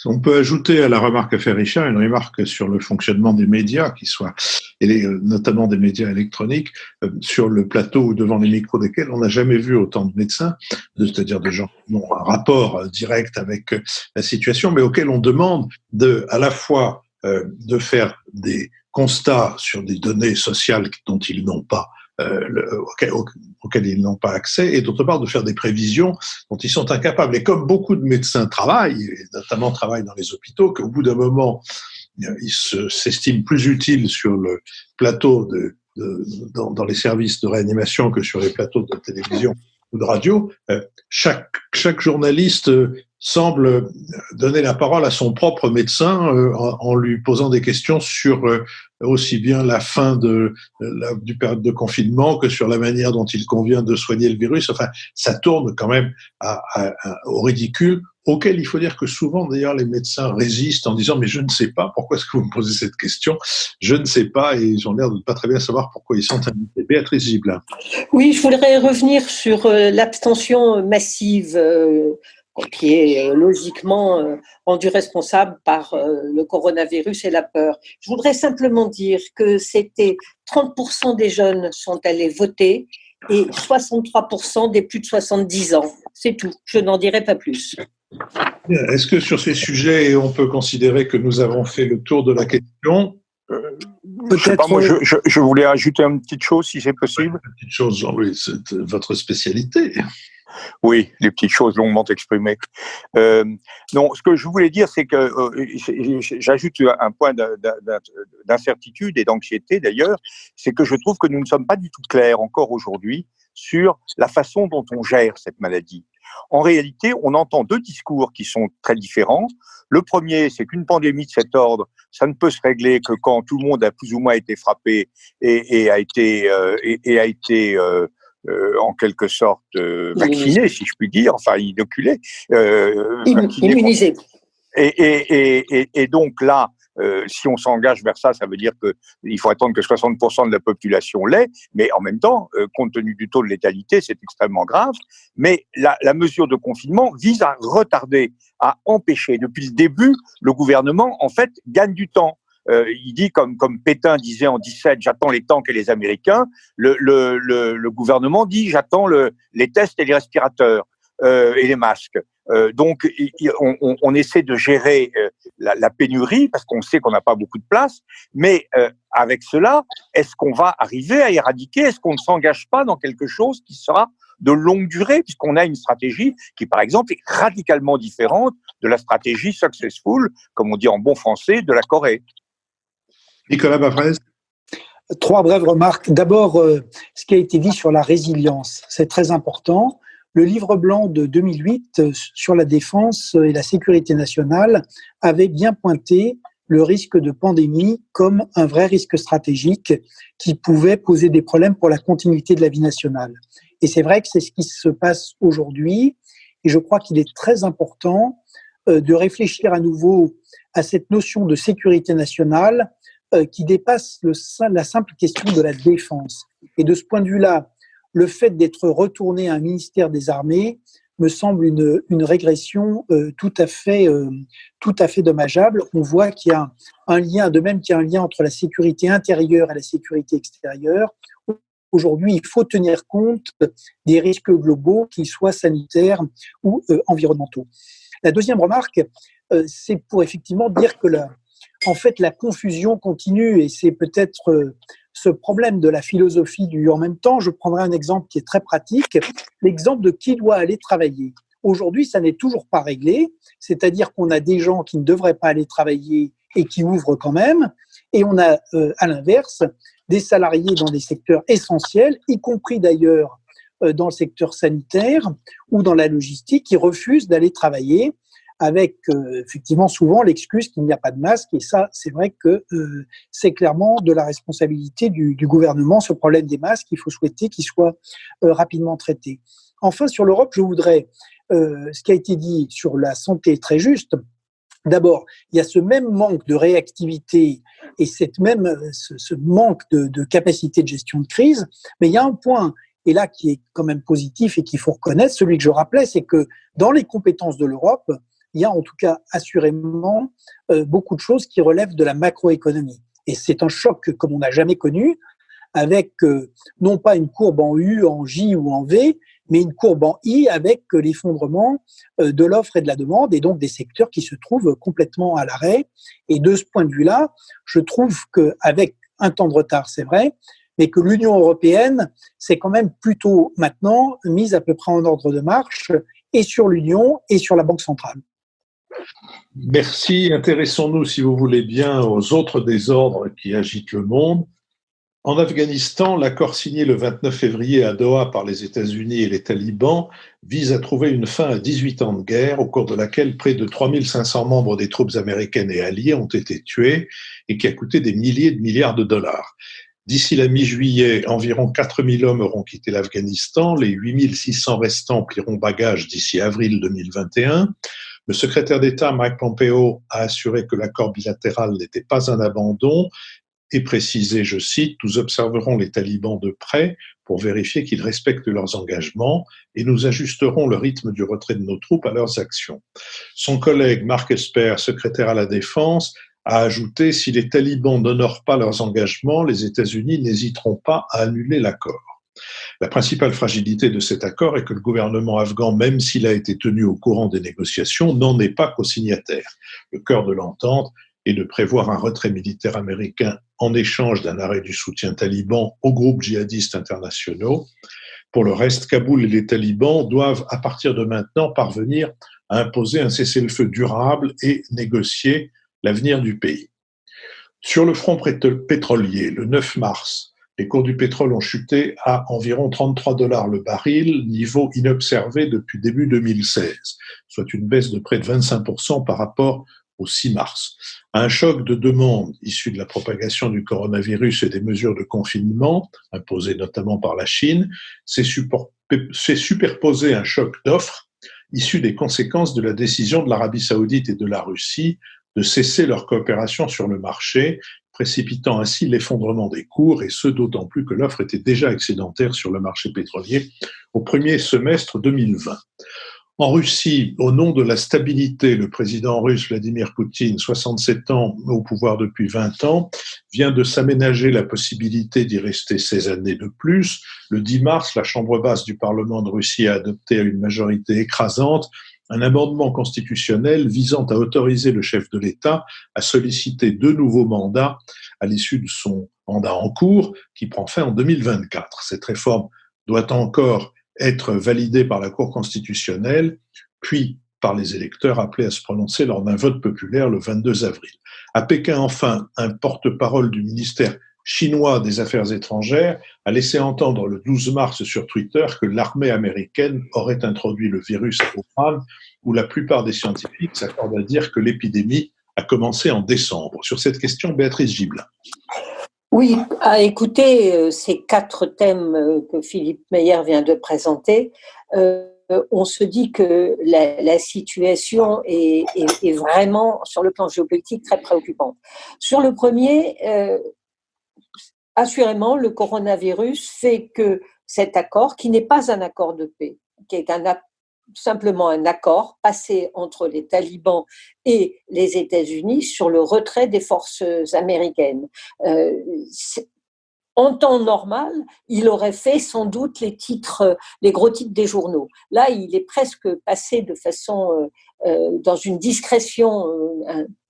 On peut ajouter à la remarque qu'a fait Richard une remarque sur le fonctionnement des médias, et notamment des médias électroniques, sur le plateau ou devant les micros desquels on n'a jamais vu autant de médecins, c'est-à-dire de gens qui ont un rapport direct avec la situation, mais auxquels on demande à la fois de faire des constats sur des données sociales dont ils n'ont pas auxquels ils n'ont pas accès, et d'autre part de faire des prévisions dont ils sont incapables. Et comme beaucoup de médecins travaillent, et notamment travaillent dans les hôpitaux, qu'au bout d'un moment, ils s'estiment plus utiles sur le plateau dans les services de réanimation que sur les plateaux de télévision ou de radio, chaque journaliste semble donner la parole à son propre médecin en lui posant des questions sur aussi bien la fin du période de confinement que sur la manière dont il convient de soigner le virus. Enfin, ça tourne quand même au ridicule, auquel il faut dire que souvent, d'ailleurs, les médecins résistent en disant « mais je ne sais pas, pourquoi est-ce que vous me posez cette question ? Je ne sais pas », et ils ont l'air de ne pas très bien savoir pourquoi ils sont invités. Béatrice Gibelin. Oui, je voudrais revenir sur l'abstention massive qui est logiquement rendue responsable par le coronavirus et la peur. Je voudrais simplement dire que c'était 30% des jeunes sont allés voter et 63% des plus de 70 ans. C'est tout, je n'en dirai pas plus. Est-ce que sur ces sujets, on peut considérer que nous avons fait le tour de la question ? Peut-être. Moi, je voulais ajouter une petite chose, si c'est possible. Une petite chose, Jean-Louis, c'est votre spécialité. Oui, les petites choses longuement exprimées. Non, ce que je voulais dire, c'est que j'ajoute un point d'incertitude et d'anxiété d'ailleurs, c'est que je trouve que nous ne sommes pas du tout clairs encore aujourd'hui sur la façon dont on gère cette maladie. En réalité, on entend deux discours qui sont très différents. Le premier, c'est qu'une pandémie de cet ordre, ça ne peut se régler que quand tout le monde a plus ou moins été frappé et a été en quelque sorte vacciné, si je puis dire, enfin inoculé, immunisé. Et donc là, si on s'engage vers ça, ça veut dire qu'il faut attendre que 60% de la population l'ait, mais en même temps, compte tenu du taux de létalité, c'est extrêmement grave. Mais la mesure de confinement vise à retarder, à empêcher. Depuis le début, le gouvernement, en fait, gagne du temps. Il dit, comme Pétain disait en 17, j'attends les tanks et les Américains, le gouvernement dit, j'attends les tests et les respirateurs et les masques. Donc, on essaie de gérer la pénurie parce qu'on sait qu'on n'a pas beaucoup de place. Mais avec cela, est-ce qu'on va arriver à éradiquer ? Est-ce qu'on ne s'engage pas dans quelque chose qui sera de longue durée, puisqu'on a une stratégie qui, par exemple, est radicalement différente de la stratégie successful, comme on dit en bon français, de la Corée. Nicolas Bavrez. 3 brèves remarques. D'abord, ce qui a été dit sur la résilience, c'est très important. Le livre blanc de 2008 sur la défense et la sécurité nationale avait bien pointé le risque de pandémie comme un vrai risque stratégique qui pouvait poser des problèmes pour la continuité de la vie nationale. Et c'est vrai que c'est ce qui se passe aujourd'hui. Et je crois qu'il est très important de réfléchir à nouveau à cette notion de sécurité nationale qui dépasse la simple question de la défense. Et de ce point de vue-là, le fait d'être retourné à un ministère des Armées me semble une régression tout à fait dommageable. On voit qu'il y a un lien, de même qu'il y a un lien entre la sécurité intérieure et la sécurité extérieure. Aujourd'hui, il faut tenir compte des risques globaux, qu'ils soient sanitaires ou environnementaux. La deuxième remarque, c'est pour effectivement dire que en fait, la confusion continue et c'est peut-être ce problème de la philosophie du « en même temps ». Je prendrai un exemple qui est très pratique, l'exemple de qui doit aller travailler. Aujourd'hui, ça n'est toujours pas réglé, c'est-à-dire qu'on a des gens qui ne devraient pas aller travailler et qui ouvrent quand même, et on a, à l'inverse, des salariés dans des secteurs essentiels, y compris d'ailleurs dans le secteur sanitaire ou dans la logistique, qui refusent d'aller travailler avec effectivement souvent l'excuse qu'il n'y a pas de masque. Et ça, c'est vrai que c'est clairement de la responsabilité du gouvernement, ce problème des masques. Il faut souhaiter qu'il soit rapidement traité. Enfin, sur l'Europe, je voudrais, ce qui a été dit sur la santé est très juste. D'abord, il y a ce même manque de réactivité et ce manque de capacité de gestion de crise. Mais il y a un point, et là qui est quand même positif et qu'il faut reconnaître, celui que je rappelais, c'est que dans les compétences de l'Europe, il y a en tout cas assurément beaucoup de choses qui relèvent de la macroéconomie. Et c'est un choc comme on n'a jamais connu, avec non pas une courbe en U, en J ou en V, mais une courbe en I avec l'effondrement de l'offre et de la demande, et donc des secteurs qui se trouvent complètement à l'arrêt. Et de ce point de vue-là, je trouve qu'avec un temps de retard, c'est vrai, mais que l'Union européenne s'est quand même plutôt maintenant mise à peu près en ordre de marche, et sur l'Union et sur la Banque centrale. Merci. Intéressons-nous, si vous voulez bien, aux autres désordres qui agitent le monde. En Afghanistan, l'accord signé le 29 février à Doha par les États-Unis et les talibans vise à trouver une fin à 18 ans de guerre, au cours de laquelle près de 3500 membres des troupes américaines et alliées ont été tués et qui a coûté des milliers de milliards de dollars. D'ici la mi-juillet, environ 4000 hommes auront quitté l'Afghanistan, les 8600 restants plieront bagages d'ici avril 2021. Le secrétaire d'État Mike Pompeo a assuré que l'accord bilatéral n'était pas un abandon et précisé, je cite, « Nous observerons les talibans de près pour vérifier qu'ils respectent leurs engagements et nous ajusterons le rythme du retrait de nos troupes à leurs actions. » Son collègue Mark Esper, secrétaire à la Défense, a ajouté « Si les talibans n'honorent pas leurs engagements, les États-Unis n'hésiteront pas à annuler l'accord. » La principale fragilité de cet accord est que le gouvernement afghan, même s'il a été tenu au courant des négociations, n'en est pas co-signataire. Le cœur de l'entente est de prévoir un retrait militaire américain en échange d'un arrêt du soutien taliban aux groupes djihadistes internationaux. Pour le reste, Kaboul et les talibans doivent, à partir de maintenant, parvenir à imposer un cessez-le-feu durable et négocier l'avenir du pays. Sur le front pétrolier, le 9 mars, les cours du pétrole ont chuté à environ 33 $ le baril, niveau inobservé depuis début 2016, soit une baisse de près de 25% par rapport au 6 mars. Un choc de demande issu de la propagation du coronavirus et des mesures de confinement, imposées notamment par la Chine, s'est superposé à un choc d'offres issu des conséquences de la décision de l'Arabie saoudite et de la Russie de cesser leur coopération sur le marché, précipitant ainsi l'effondrement des cours, et ce d'autant plus que l'offre était déjà excédentaire sur le marché pétrolier au premier semestre 2020. En Russie, au nom de la stabilité, le président russe Vladimir Poutine, 67 ans au pouvoir depuis 20 ans, vient de s'aménager la possibilité d'y rester 16 années de plus. Le 10 mars, la Chambre basse du Parlement de Russie a adopté à une majorité écrasante un amendement constitutionnel visant à autoriser le chef de l'État à solliciter 2 nouveaux mandats à l'issue de son mandat en cours, qui prend fin en 2024. Cette réforme doit encore être validée par la Cour constitutionnelle, puis par les électeurs appelés à se prononcer lors d'un vote populaire le 22 avril. À Pékin, enfin, un porte-parole du ministère chinois des Affaires étrangères a laissé entendre le 12 mars sur Twitter que l'armée américaine aurait introduit le virus à Wuhan, où la plupart des scientifiques s'accordent à dire que l'épidémie a commencé en décembre. Sur cette question, Béatrice Gibelin. Oui, à écouter ces 4 thèmes que Philippe Meyer vient de présenter, on se dit que la situation est vraiment, sur le plan géopolitique, très préoccupante. Sur le premier, assurément, le coronavirus fait que cet accord, qui n'est pas un accord de paix, qui est simplement un accord passé entre les talibans et les États-Unis sur le retrait des forces américaines. En temps normal, il aurait fait sans doute les gros titres des journaux. Là, il est presque passé de façon, dans une discrétion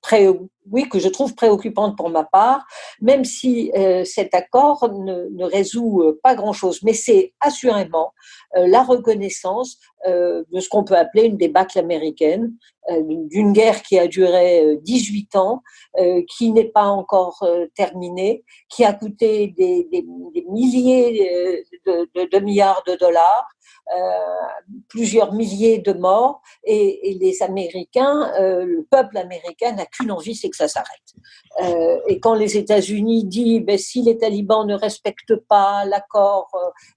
que je trouve préoccupante pour ma part, même si cet accord ne résout pas grand-chose. Mais c'est assurément la reconnaissance de ce qu'on peut appeler une débâcle américaine, d'une guerre qui a duré 18 ans, qui n'est pas encore terminée, qui a coûté des milliers de milliards de dollars, plusieurs milliers de morts, et les Américains, le peuple américain n'a qu'une envie, c'est que ça s'arrête. Et quand les États-Unis disent si les talibans ne respectent pas l'accord,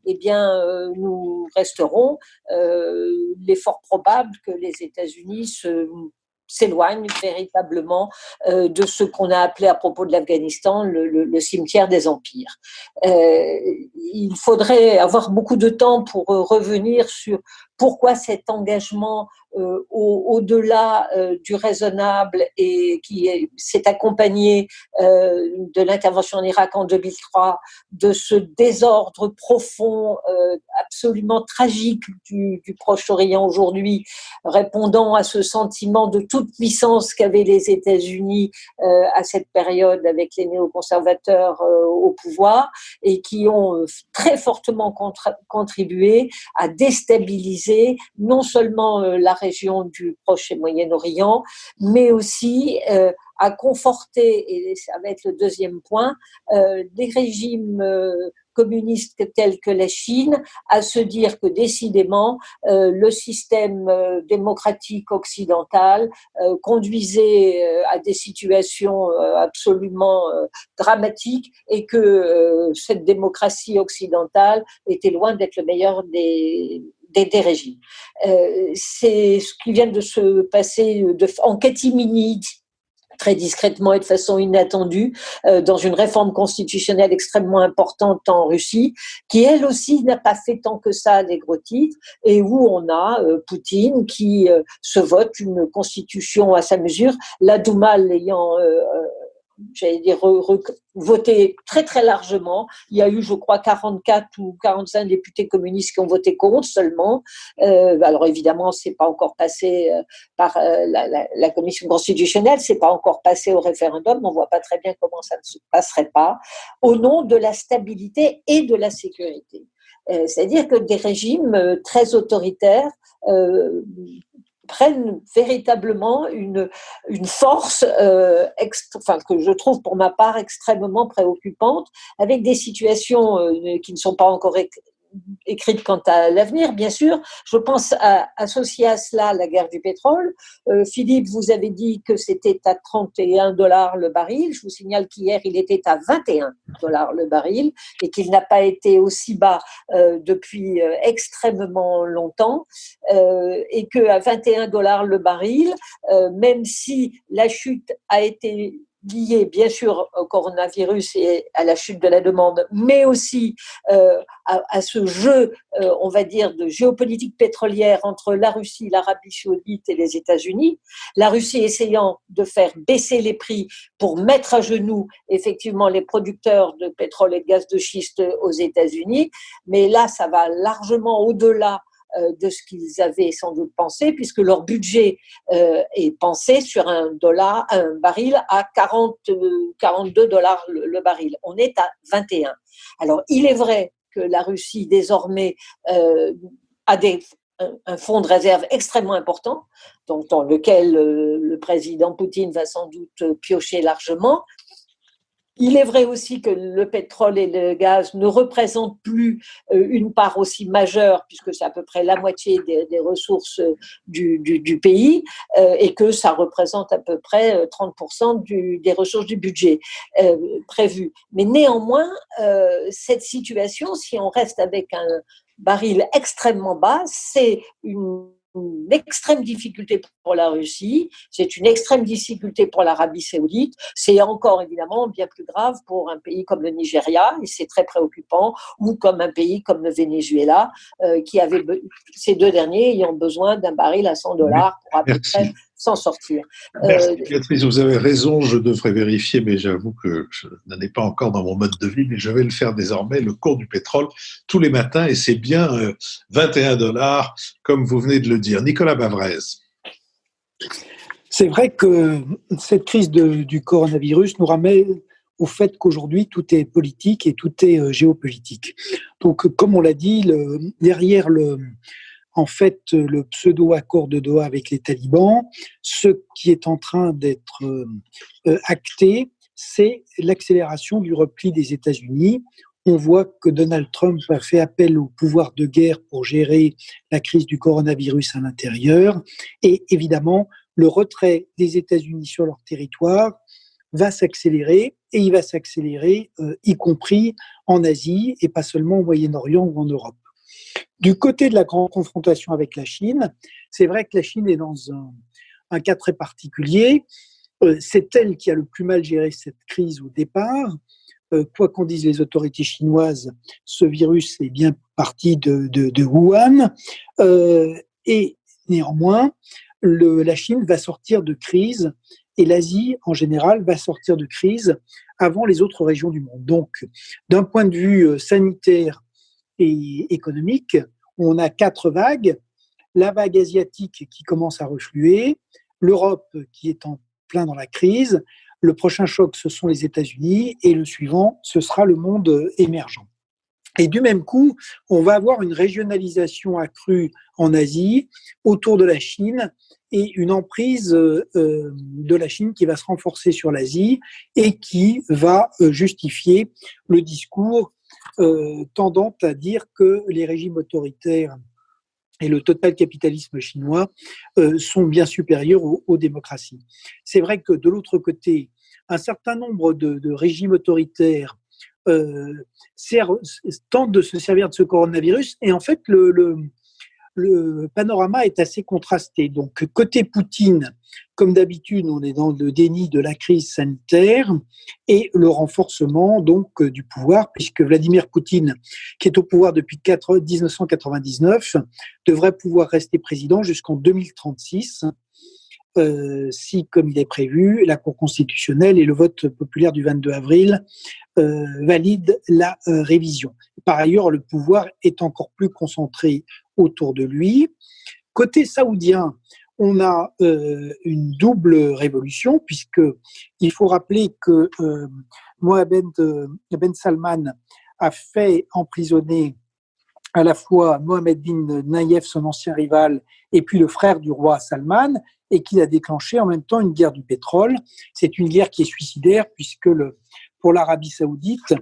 eh bien nous resterons, il est fort probable que les États-Unis s'éloigne véritablement de ce qu'on a appelé à propos de l'Afghanistan le cimetière des empires. Il faudrait avoir beaucoup de temps pour revenir sur pourquoi cet engagement au-delà du raisonnable et qui s'est accompagné de l'intervention en Irak en 2003, de ce désordre profond, absolument tragique du Proche-Orient aujourd'hui, répondant à ce sentiment de toute puissance qu'avaient les États-Unis à cette période avec les néoconservateurs au pouvoir, et qui ont très fortement contribué à déstabiliser non seulement la région du Proche et Moyen-Orient, mais aussi à conforter, et ça va être le deuxième point, des régimes communistes tels que la Chine, à se dire que décidément le système démocratique occidental conduisait à des situations absolument dramatiques, et que cette démocratie occidentale était loin d'être le meilleur des régimes. C'est ce qui vient de se passer en catimini, très discrètement et de façon inattendue, dans une réforme constitutionnelle extrêmement importante en Russie, qui elle aussi n'a pas fait tant que ça des gros titres, et où on a Poutine qui se vote une constitution à sa mesure, la Douma l'ayant voté très très largement. Il y a eu, je crois, 44 ou 45 députés communistes qui ont voté contre seulement. Alors évidemment, c'est pas encore passé par la commission constitutionnelle, c'est pas encore passé au référendum. On voit pas très bien comment ça ne se passerait pas, au nom de la stabilité et de la sécurité. C'est-à-dire que des régimes très autoritaires prennent véritablement une force que je trouve pour ma part extrêmement préoccupante, avec des situations qui ne sont pas encore écrites quant à l'avenir, bien sûr. Je pense à associer à cela la guerre du pétrole. Philippe, vous avez dit que c'était à $31 le baril. Je vous signale qu'hier, il était à $21 le baril, et qu'il n'a pas été aussi bas depuis extrêmement longtemps, et qu'à $21 le baril, même si la chute a été liée bien sûr au coronavirus et à la chute de la demande, mais aussi à ce jeu, on va dire, de géopolitique pétrolière entre la Russie, l'Arabie saoudite et les États-Unis. La Russie essayant de faire baisser les prix pour mettre à genoux effectivement les producteurs de pétrole et de gaz de schiste aux États-Unis. Mais là, ça va largement au-delà de ce qu'ils avaient sans doute pensé, puisque leur budget est pensé sur un baril à 42 dollars le baril. On est à 21. Alors, il est vrai que la Russie, désormais, a un fonds de réserve extrêmement important, donc dans lequel le président Poutine va sans doute piocher largement. Il est vrai aussi que le pétrole et le gaz ne représentent plus une part aussi majeure, puisque c'est à peu près la moitié des ressources du pays, et que ça représente à peu près 30% des ressources du budget prévu. Mais néanmoins, cette situation, si on reste avec un baril extrêmement bas, c'est une extrême difficulté pour la Russie, c'est une extrême difficulté pour l'Arabie saoudite, c'est encore évidemment bien plus grave pour un pays comme le Nigeria, et c'est très préoccupant, ou comme un pays comme le Venezuela, qui avait ces deux derniers ayant besoin d'un baril à $100 pour à peu près s'en sortir. Merci Béatrice, vous avez raison, je devrais vérifier, mais j'avoue que je n'en ai pas encore dans mon mode de vie, mais je vais le faire désormais, le cours du pétrole, tous les matins, et c'est bien $21, comme vous venez de le dire. Nicolas Bavrez. C'est vrai que cette crise du coronavirus nous ramène au fait qu'aujourd'hui, tout est politique et tout est géopolitique. Donc, comme on l'a dit, derrière le pseudo-accord de Doha avec les talibans, ce qui est en train d'être acté, c'est l'accélération du repli des États-Unis On voit que Donald Trump a fait appel au pouvoir de guerre pour gérer la crise du coronavirus à l'intérieur. Et évidemment, le retrait des États-Unis sur leur territoire va s'accélérer, et il va s'accélérer y compris en Asie et pas seulement au Moyen-Orient ou en Europe. Du côté de la grande confrontation avec la Chine, c'est vrai que la Chine est dans un cas très particulier. C'est elle qui a le plus mal géré cette crise au départ. Quoi qu'en disent les autorités chinoises, ce virus est bien parti de Wuhan. Et néanmoins, la Chine va sortir de crise et l'Asie, en général, va sortir de crise avant les autres régions du monde. Donc, d'un point de vue sanitaire et économique, on a 4 vagues. La vague asiatique qui commence à refluer, l'Europe qui est en plein dans la crise, le prochain choc, ce sont les États-Unis, et le suivant, ce sera le monde émergent. Et du même coup, on va avoir une régionalisation accrue en Asie, autour de la Chine, et une emprise de la Chine qui va se renforcer sur l'Asie et qui va justifier le discours tendant à dire que les régimes autoritaires et le total capitalisme chinois sont bien supérieurs aux démocraties. C'est vrai que de l'autre côté, un certain nombre de régimes autoritaires tentent de se servir de ce coronavirus, et en fait, le panorama est assez contrasté. Donc, côté Poutine, comme d'habitude, on est dans le déni de la crise sanitaire et le renforcement donc du pouvoir, puisque Vladimir Poutine, qui est au pouvoir depuis 1999, devrait pouvoir rester président jusqu'en 2036, si, comme il est prévu, la Cour constitutionnelle et le vote populaire du 22 avril valident la révision. Par ailleurs, le pouvoir est encore plus concentré autour de lui. Côté saoudien, on a une double révolution, puisqu'il faut rappeler que Mohammed Ben Salman a fait emprisonner à la fois Mohammed bin Nayef, son ancien rival, et puis le frère du roi Salman, et qu'il a déclenché en même temps une guerre du pétrole. C'est une guerre qui est suicidaire, puisque pour l'Arabie saoudite,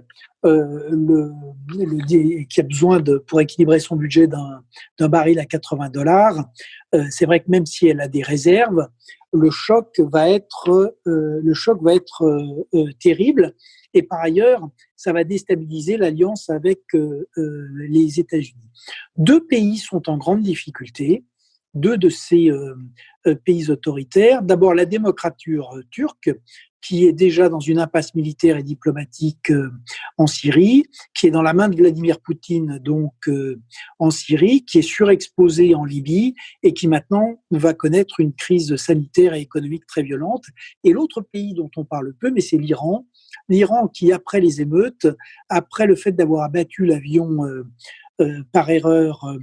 qui a besoin pour équilibrer son budget d'un baril à $80, c'est vrai que même si elle a des réserves, le choc va être terrible. Et par ailleurs, ça va déstabiliser l'alliance avec les États-Unis. 2 pays sont en grande difficulté, 2 de ces pays autoritaires. D'abord, la démocrature turque, qui est déjà dans une impasse militaire et diplomatique en Syrie, qui est dans la main de Vladimir Poutine, donc en Syrie, qui est surexposée en Libye et qui maintenant va connaître une crise sanitaire et économique très violente. Et l'autre pays dont on parle peu, mais c'est l'Iran. L'Iran qui, après les émeutes, après le fait d'avoir abattu l'avion par erreur,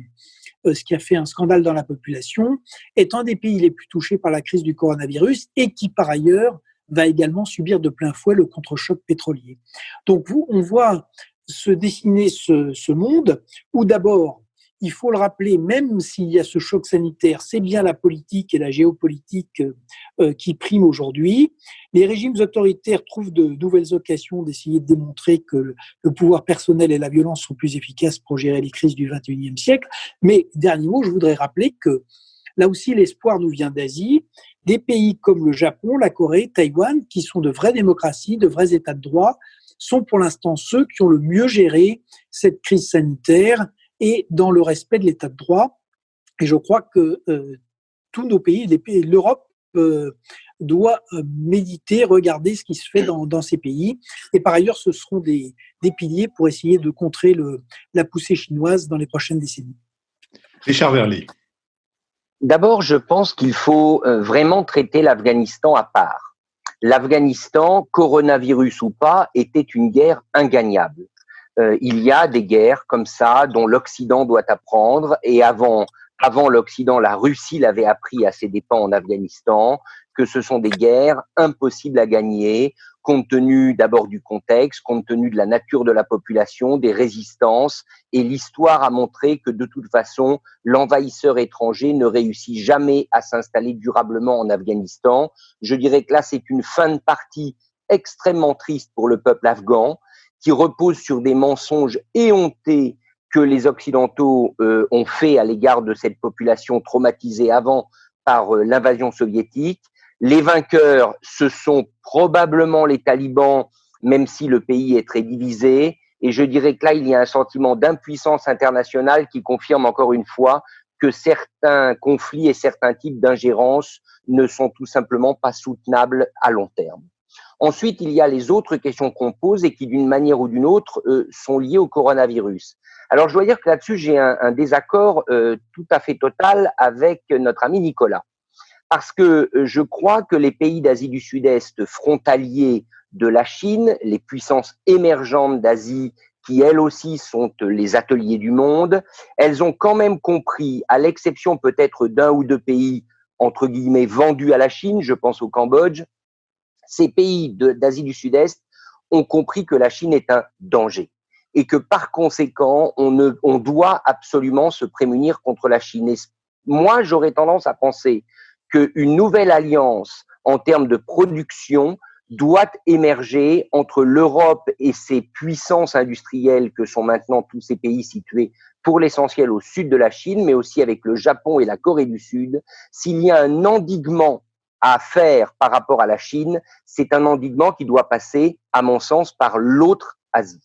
ce qui a fait un scandale dans la population, est un des pays les plus touchés par la crise du coronavirus et qui, par ailleurs, va également subir de plein fouet le contre-choc pétrolier. Donc, on voit se dessiner ce monde où d'abord, il faut le rappeler, même s'il y a ce choc sanitaire, c'est bien la politique et la géopolitique qui priment aujourd'hui. Les régimes autoritaires trouvent de nouvelles occasions d'essayer de démontrer que le pouvoir personnel et la violence sont plus efficaces pour gérer les crises du XXIe siècle. Mais, dernier mot, je voudrais rappeler que là aussi, l'espoir nous vient d'Asie. Des pays comme le Japon, la Corée, Taïwan, qui sont de vraies démocraties, de vrais États de droit, sont pour l'instant ceux qui ont le mieux géré cette crise sanitaire et dans le respect de l'État de droit. Et je crois que tous nos pays, l'Europe doit méditer, regarder ce qui se fait dans ces pays. Et par ailleurs, ce seront des piliers pour essayer de contrer la poussée chinoise dans les prochaines décennies. Richard Verly. D'abord, je pense qu'il faut vraiment traiter l'Afghanistan à part. L'Afghanistan, coronavirus ou pas, était une guerre ingagnable. Il y a des guerres comme ça dont l'Occident doit apprendre, et avant l'Occident, la Russie l'avait appris à ses dépens en Afghanistan, que ce sont des guerres impossibles à gagner, compte tenu d'abord du contexte, compte tenu de la nature de la population, des résistances, et l'histoire a montré que de toute façon, l'envahisseur étranger ne réussit jamais à s'installer durablement en Afghanistan. Je dirais que là, c'est une fin de partie extrêmement triste pour le peuple afghan, qui repose sur des mensonges éhontés que les Occidentaux ont fait à l'égard de cette population traumatisée avant par l'invasion soviétique. Les vainqueurs, ce sont probablement les talibans, même si le pays est très divisé. Et je dirais que là, il y a un sentiment d'impuissance internationale qui confirme encore une fois que certains conflits et certains types d'ingérence ne sont tout simplement pas soutenables à long terme. Ensuite, il y a les autres questions qu'on pose et qui, d'une manière ou d'une autre, sont liées au coronavirus. Alors, je dois dire que là-dessus, j'ai un désaccord tout à fait total avec notre ami Nicolas. Parce que je crois que les pays d'Asie du Sud-Est frontaliers de la Chine, les puissances émergentes d'Asie, qui elles aussi sont les ateliers du monde, elles ont quand même compris, à l'exception peut-être d'un ou deux pays, entre guillemets, vendus à la Chine, je pense au Cambodge, ces pays d'Asie du Sud-Est ont compris que la Chine est un danger et que par conséquent, on doit absolument se prémunir contre la Chine. Et moi, j'aurais tendance à penser qu'une nouvelle alliance en termes de production doit émerger entre l'Europe et ses puissances industrielles que sont maintenant tous ces pays situés pour l'essentiel au sud de la Chine, mais aussi avec le Japon et la Corée du Sud. S'il y a un endiguement à faire par rapport à la Chine, c'est un endiguement qui doit passer, à mon sens, par l'autre Asie.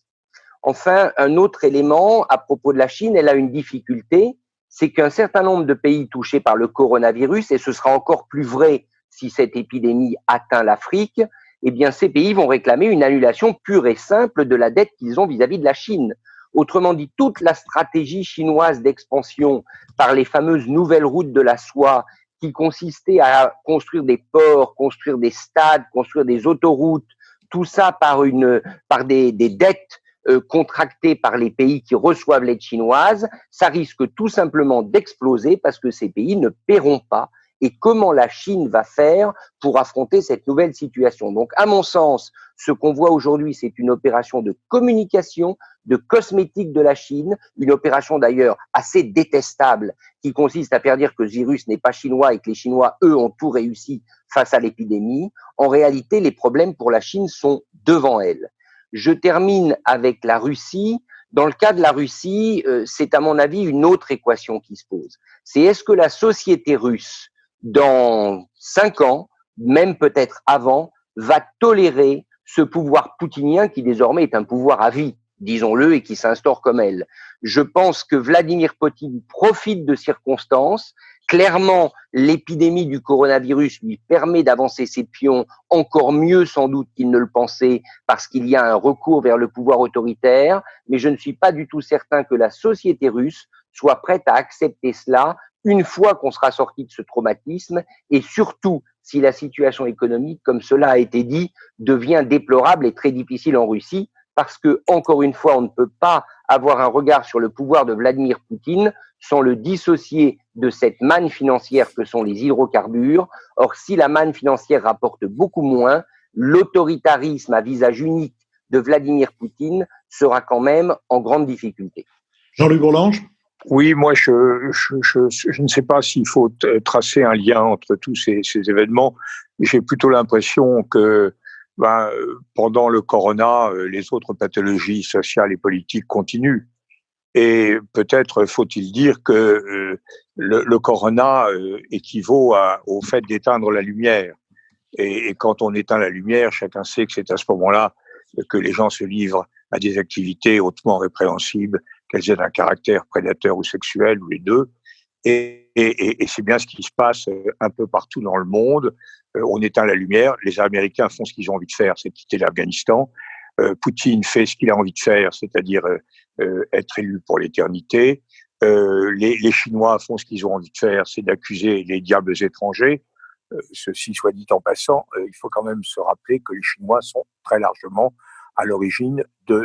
Enfin, un autre élément à propos de la Chine, elle a une difficulté, c'est qu'un certain nombre de pays touchés par le coronavirus, et ce sera encore plus vrai si cette épidémie atteint l'Afrique, eh bien, ces pays vont réclamer une annulation pure et simple de la dette qu'ils ont vis-à-vis de la Chine. Autrement dit, toute la stratégie chinoise d'expansion par les fameuses nouvelles routes de la soie qui consistait à construire des ports, construire des stades, construire des autoroutes, tout ça par des dettes contractées par les pays qui reçoivent l'aide chinoise, ça risque tout simplement d'exploser parce que ces pays ne paieront pas. Et comment la Chine va faire pour affronter cette nouvelle situation? Donc, à mon sens, ce qu'on voit aujourd'hui, c'est une opération de communication, de cosmétique de la Chine, une opération d'ailleurs assez détestable qui consiste à faire dire que ce virus n'est pas chinois et que les Chinois, eux, ont tout réussi face à l'épidémie. En réalité, les problèmes pour la Chine sont devant elle. Je termine avec la Russie. Dans le cas de la Russie, c'est à mon avis une autre équation qui se pose. C'est est-ce que la société russe, dans 5 ans, même peut-être avant, va tolérer ce pouvoir poutinien qui désormais est un pouvoir à vie, disons-le, et qui s'instaure comme elle. Je pense que Vladimir Poutine profite de circonstances. Clairement, l'épidémie du coronavirus lui permet d'avancer ses pions encore mieux sans doute qu'il ne le pensait parce qu'il y a un recours vers le pouvoir autoritaire, mais je ne suis pas du tout certain que la société russe soit prête à accepter cela une fois qu'on sera sorti de ce traumatisme et surtout si la situation économique, comme cela a été dit, devient déplorable et très difficile en Russie parce que, encore une fois, on ne peut pas avoir un regard sur le pouvoir de Vladimir Poutine sans le dissocier de cette manne financière que sont les hydrocarbures. Or, si la manne financière rapporte beaucoup moins, l'autoritarisme à visage unique de Vladimir Poutine sera quand même en grande difficulté. Jean-Luc Bourlange ? Oui, moi, je ne sais pas s'il faut tracer un lien entre tous ces événements. J'ai plutôt l'impression que pendant le corona, les autres pathologies sociales et politiques continuent. Et peut-être faut-il dire que le corona équivaut au fait d'éteindre la lumière. Et quand on éteint la lumière, chacun sait que c'est à ce moment-là que les gens se livrent à des activités hautement répréhensibles, qu'elles aient un caractère prédateur ou sexuel, ou les deux. Et c'est bien ce qui se passe un peu partout dans le monde. On éteint la lumière, les Américains font ce qu'ils ont envie de faire, c'est quitter l'Afghanistan. Poutine fait ce qu'il a envie de faire, c'est-à-dire être élu pour l'éternité. Les Chinois font ce qu'ils ont envie de faire, c'est d'accuser les diables étrangers. Ceci soit dit en passant, il faut quand même se rappeler que les Chinois sont très largement à l'origine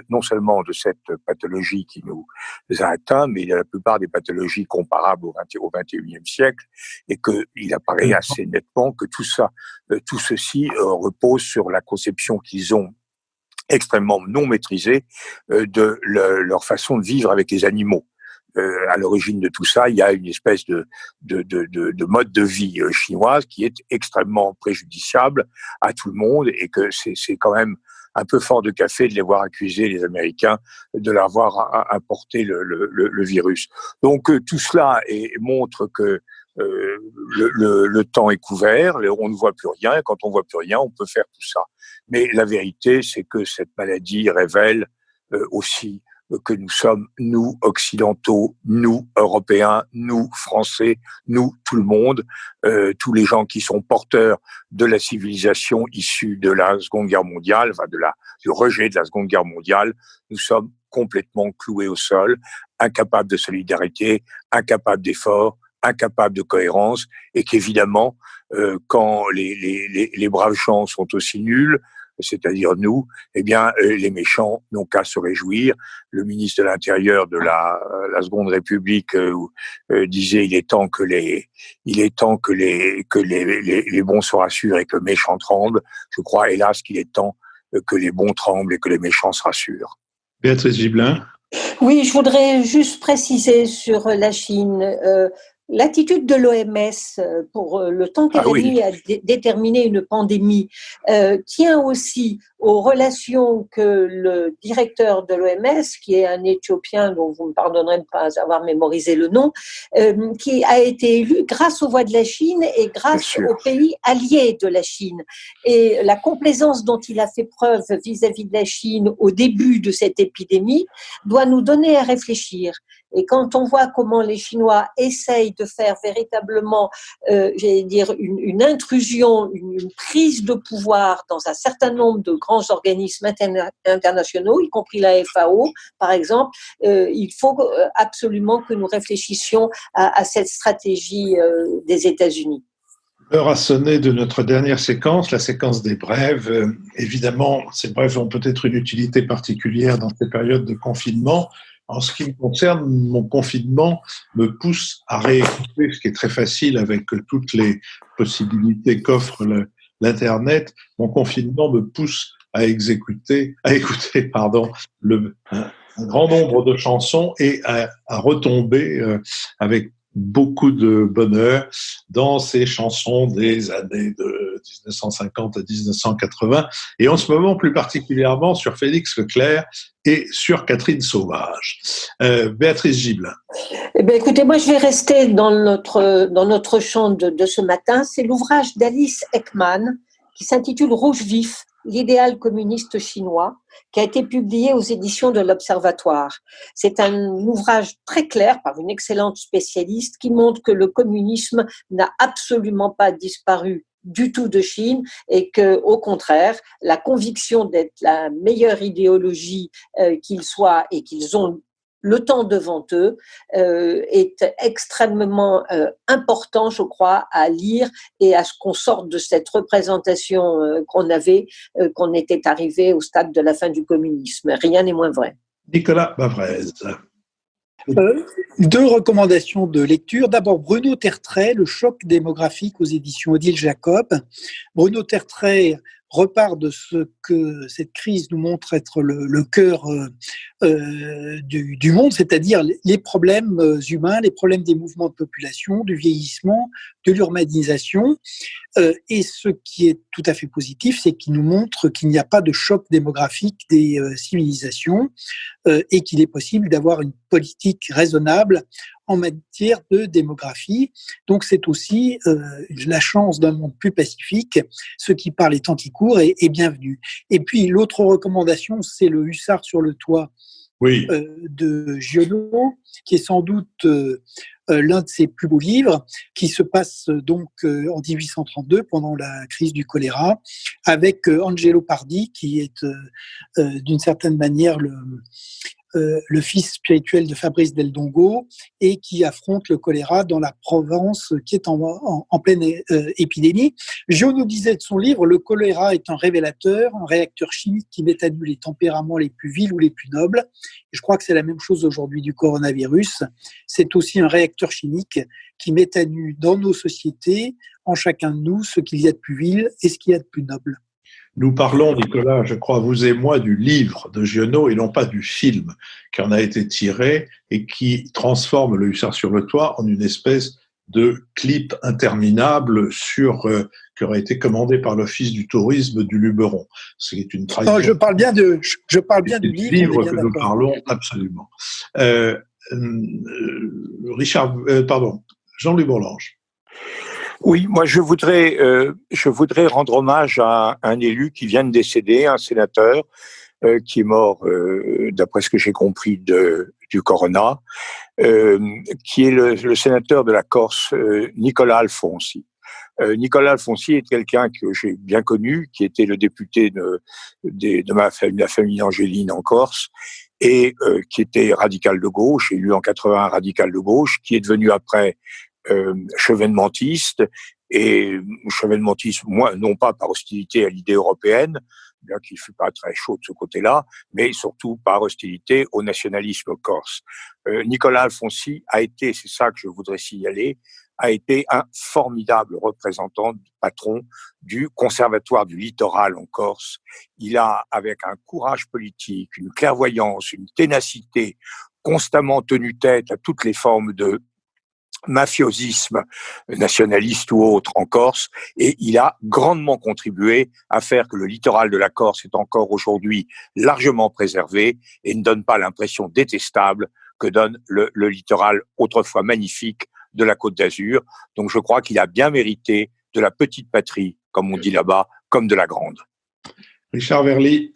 non seulement de cette pathologie qui nous a atteints, mais de la plupart des pathologies comparables au XXIe siècle, et qu'il apparaît assez nettement que tout ceci repose sur la conception qu'ils ont extrêmement non maîtrisée de leur façon de vivre avec les animaux. à l'origine de tout ça, il y a une espèce de mode de vie chinoise qui est extrêmement préjudiciable à tout le monde, et que c'est quand même un peu fort de café de les voir accuser, les Américains, de leur avoir importé le virus. Donc tout cela montre que le temps est couvert, on ne voit plus rien, et quand on ne voit plus rien, on peut faire tout ça. Mais la vérité, c'est que cette maladie révèle aussi que nous sommes, nous, occidentaux, nous, Européens, nous, Français, nous, tout le monde, tous les gens qui sont porteurs de la civilisation issue de la Seconde Guerre mondiale, enfin du rejet de la Seconde Guerre mondiale, nous sommes complètement cloués au sol, incapables de solidarité, incapables d'effort, incapables de cohérence, et qu'évidemment, quand les braves gens sont aussi nuls, c'est-à-dire nous, eh bien, les méchants n'ont qu'à se réjouir. Le ministre de l'Intérieur de la Seconde République disait il est temps que les bons se rassurent et que les méchants tremblent. Je crois, hélas, qu'il est temps que les bons tremblent et que les méchants se rassurent. Béatrice Gibelin. Oui, je voudrais juste préciser sur la Chine. L'attitude de l'OMS pour le temps qu'elle a mis à déterminer une pandémie tient aussi aux relations que le directeur de l'OMS, qui est un Éthiopien dont vous me pardonnerez de ne pas avoir mémorisé le nom, qui a été élu grâce aux voix de la Chine et grâce aux pays alliés de la Chine. Et la complaisance dont il a fait preuve vis-à-vis de la Chine au début de cette épidémie doit nous donner à réfléchir. Et quand on voit comment les Chinois essayent de faire véritablement, une intrusion, une prise de pouvoir dans un certain nombre de grands organismes internationaux, y compris la FAO, par exemple, il faut absolument que nous réfléchissions à cette stratégie des États-Unis. L'heure a sonné de notre dernière séquence, la séquence des brèves. Évidemment, ces brèves ont peut-être une utilité particulière dans ces périodes de confinement. En ce qui me concerne, mon confinement me pousse à réécouter, ce qui est très facile avec toutes les possibilités qu'offre l'Internet. Mon confinement me pousse à écouter, un grand nombre de chansons et à retomber avec beaucoup de bonheur dans ces chansons des années de 1950 à 1980, et en ce moment plus particulièrement sur Félix Leclerc et sur Catherine Sauvage. Béatrice Gibelin. Eh bien, écoutez, moi je vais rester dans notre champ de ce matin. C'est l'ouvrage d'Alice Ekman qui s'intitule Rouge vif, l'idéal communiste chinois, qui a été publié aux éditions de l'Observatoire. C'est un ouvrage très clair par une excellente spécialiste qui montre que le communisme n'a absolument pas disparu du tout de Chine et que, au contraire, la conviction d'être la meilleure idéologie qu'ils soient et qu'ils ont le temps devant eux est extrêmement important, je crois, à lire et à ce qu'on sorte de cette représentation qu'on était arrivé au stade de la fin du communisme. Rien n'est moins vrai. Nicolas Bavrez. Deux recommandations de lecture. D'abord, Bruno Tertrais, Le choc démographique aux éditions Odile Jacob. Bruno Tertrais repart de ce que cette crise nous montre être le cœur du monde, c'est-à-dire les problèmes humains, les problèmes des mouvements de population, du vieillissement, de l'urbanisation. Et ce qui est tout à fait positif, c'est qu'il nous montre qu'il n'y a pas de choc démographique des civilisations et qu'il est possible d'avoir une politique raisonnable en matière de démographie. Donc c'est aussi la chance d'un monde plus pacifique, ce qui par les temps qui courent est bienvenu. Et puis l'autre recommandation, c'est Le Hussard sur le toit de Giono, qui est sans doute l'un de ses plus beaux livres, qui se passe donc en 1832 pendant la crise du choléra, avec Angelo Pardi, qui est d'une certaine manière le fils spirituel de Fabrice Del Dongo et qui affronte le choléra dans la Provence qui est en pleine épidémie. Giono disait de son livre, le choléra est un révélateur, un réacteur chimique qui met à nu les tempéraments les plus vils ou les plus nobles. Et je crois que c'est la même chose aujourd'hui du coronavirus. C'est aussi un réacteur chimique qui met à nu dans nos sociétés, en chacun de nous, ce qu'il y a de plus vil et ce qu'il y a de plus noble. Nous parlons, Nicolas, je crois, vous et moi, du livre de Giono et non pas du film qui en a été tiré et qui transforme Le Hussard sur le toit en une espèce de clip interminable qui aurait été commandé par l'Office du tourisme du Luberon. C'est une trahison. Non, je parle bien du livre que nous parlons, absolument. Jean-Louis Bourlange. Oui, moi je voudrais rendre hommage à un élu qui vient de décéder, un sénateur qui est mort, d'après ce que j'ai compris, du corona, qui est le sénateur de la Corse, Nicolas Alfonsi. Nicolas Alfonsi est quelqu'un que j'ai bien connu, qui était le député de la famille Angeline en Corse, et qui était radical de gauche, élu en 81 radical de gauche, qui est devenu après chevènementiste, et chevènementiste, moi, non pas par hostilité à l'idée européenne, bien qu'il ne fût pas très chaud de ce côté-là, mais surtout par hostilité au nationalisme corse. Nicolas Alfonsi a été, c'est ça que je voudrais signaler, a été un formidable représentant, patron du Conservatoire du littoral en Corse. Il a, avec un courage politique, une clairvoyance, une ténacité, constamment tenu tête à toutes les formes de mafiosisme nationaliste ou autre en Corse, et il a grandement contribué à faire que le littoral de la Corse est encore aujourd'hui largement préservé et ne donne pas l'impression détestable que donne le littoral autrefois magnifique de la Côte d'Azur. Donc je crois qu'il a bien mérité de la petite patrie, comme on dit là-bas, comme de la grande. Richard Verly.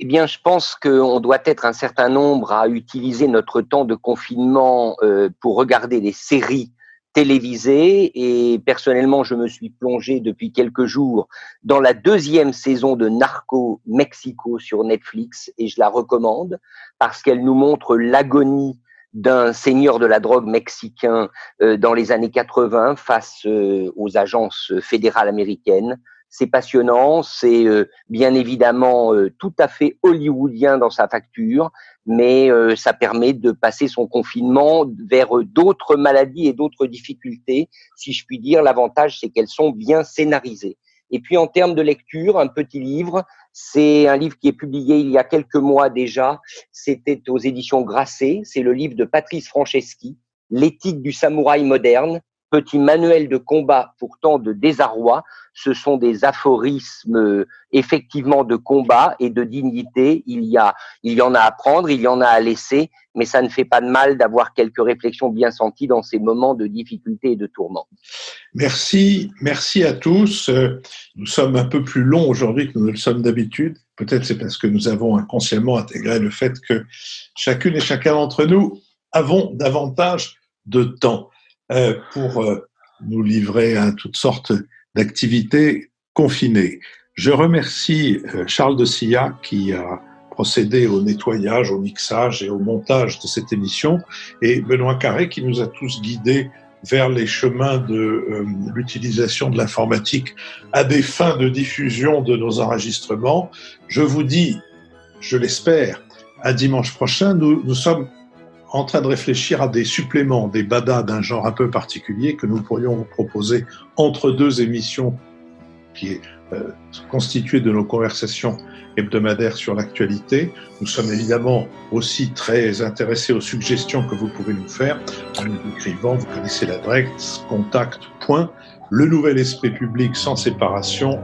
Eh bien, je pense qu'on doit être un certain nombre à utiliser notre temps de confinement pour regarder des séries télévisées. Et personnellement, je me suis plongé depuis quelques jours dans la 2e saison de Narco Mexico sur Netflix et je la recommande parce qu'elle nous montre l'agonie d'un seigneur de la drogue mexicain dans les années 80 face aux agences fédérales américaines. C'est passionnant, c'est bien évidemment tout à fait hollywoodien dans sa facture, mais ça permet de passer son confinement vers d'autres maladies et d'autres difficultés. Si je puis dire, l'avantage, c'est qu'elles sont bien scénarisées. Et puis en termes de lecture, un petit livre, c'est un livre qui est publié il y a quelques mois déjà, c'était aux éditions Grasset, c'est le livre de Patrice Franceschi, L'éthique du samouraï moderne, petit manuel de combat pourtant de désarroi. Ce sont des aphorismes effectivement de combat et de dignité. Il y en a à prendre, il y en a à laisser, mais ça ne fait pas de mal d'avoir quelques réflexions bien senties dans ces moments de difficulté et de tourment. Merci à tous. Nous sommes un peu plus longs aujourd'hui que nous ne le sommes d'habitude. Peut-être c'est parce que nous avons inconsciemment intégré le fait que chacune et chacun d'entre nous avons davantage de temps pour nous livrer à toutes sortes d'activités confinées. Je remercie Charles de Silla qui a procédé au nettoyage, au mixage et au montage de cette émission, et Benoît Carré qui nous a tous guidés vers les chemins de l'utilisation de l'informatique à des fins de diffusion de nos enregistrements. Je vous dis, je l'espère, à dimanche prochain. Nous sommes en train de réfléchir à des suppléments, des badas d'un genre un peu particulier que nous pourrions vous proposer entre deux émissions qui est constituée de nos conversations hebdomadaires sur l'actualité. Nous sommes évidemment aussi très intéressés aux suggestions que vous pouvez nous faire en nous écrivant, vous connaissez l'adresse, contact.lenouvelespritpublic sans séparation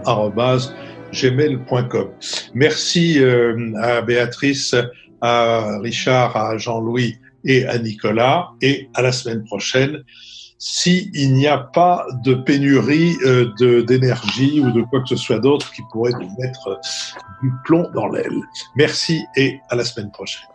@gmail.com. Merci à Béatrice, à Richard, à Jean-Louis et à Nicolas, et à la semaine prochaine, s'il n'y a pas de pénurie d'énergie ou de quoi que ce soit d'autre qui pourrait nous mettre du plomb dans l'aile. Merci et à la semaine prochaine.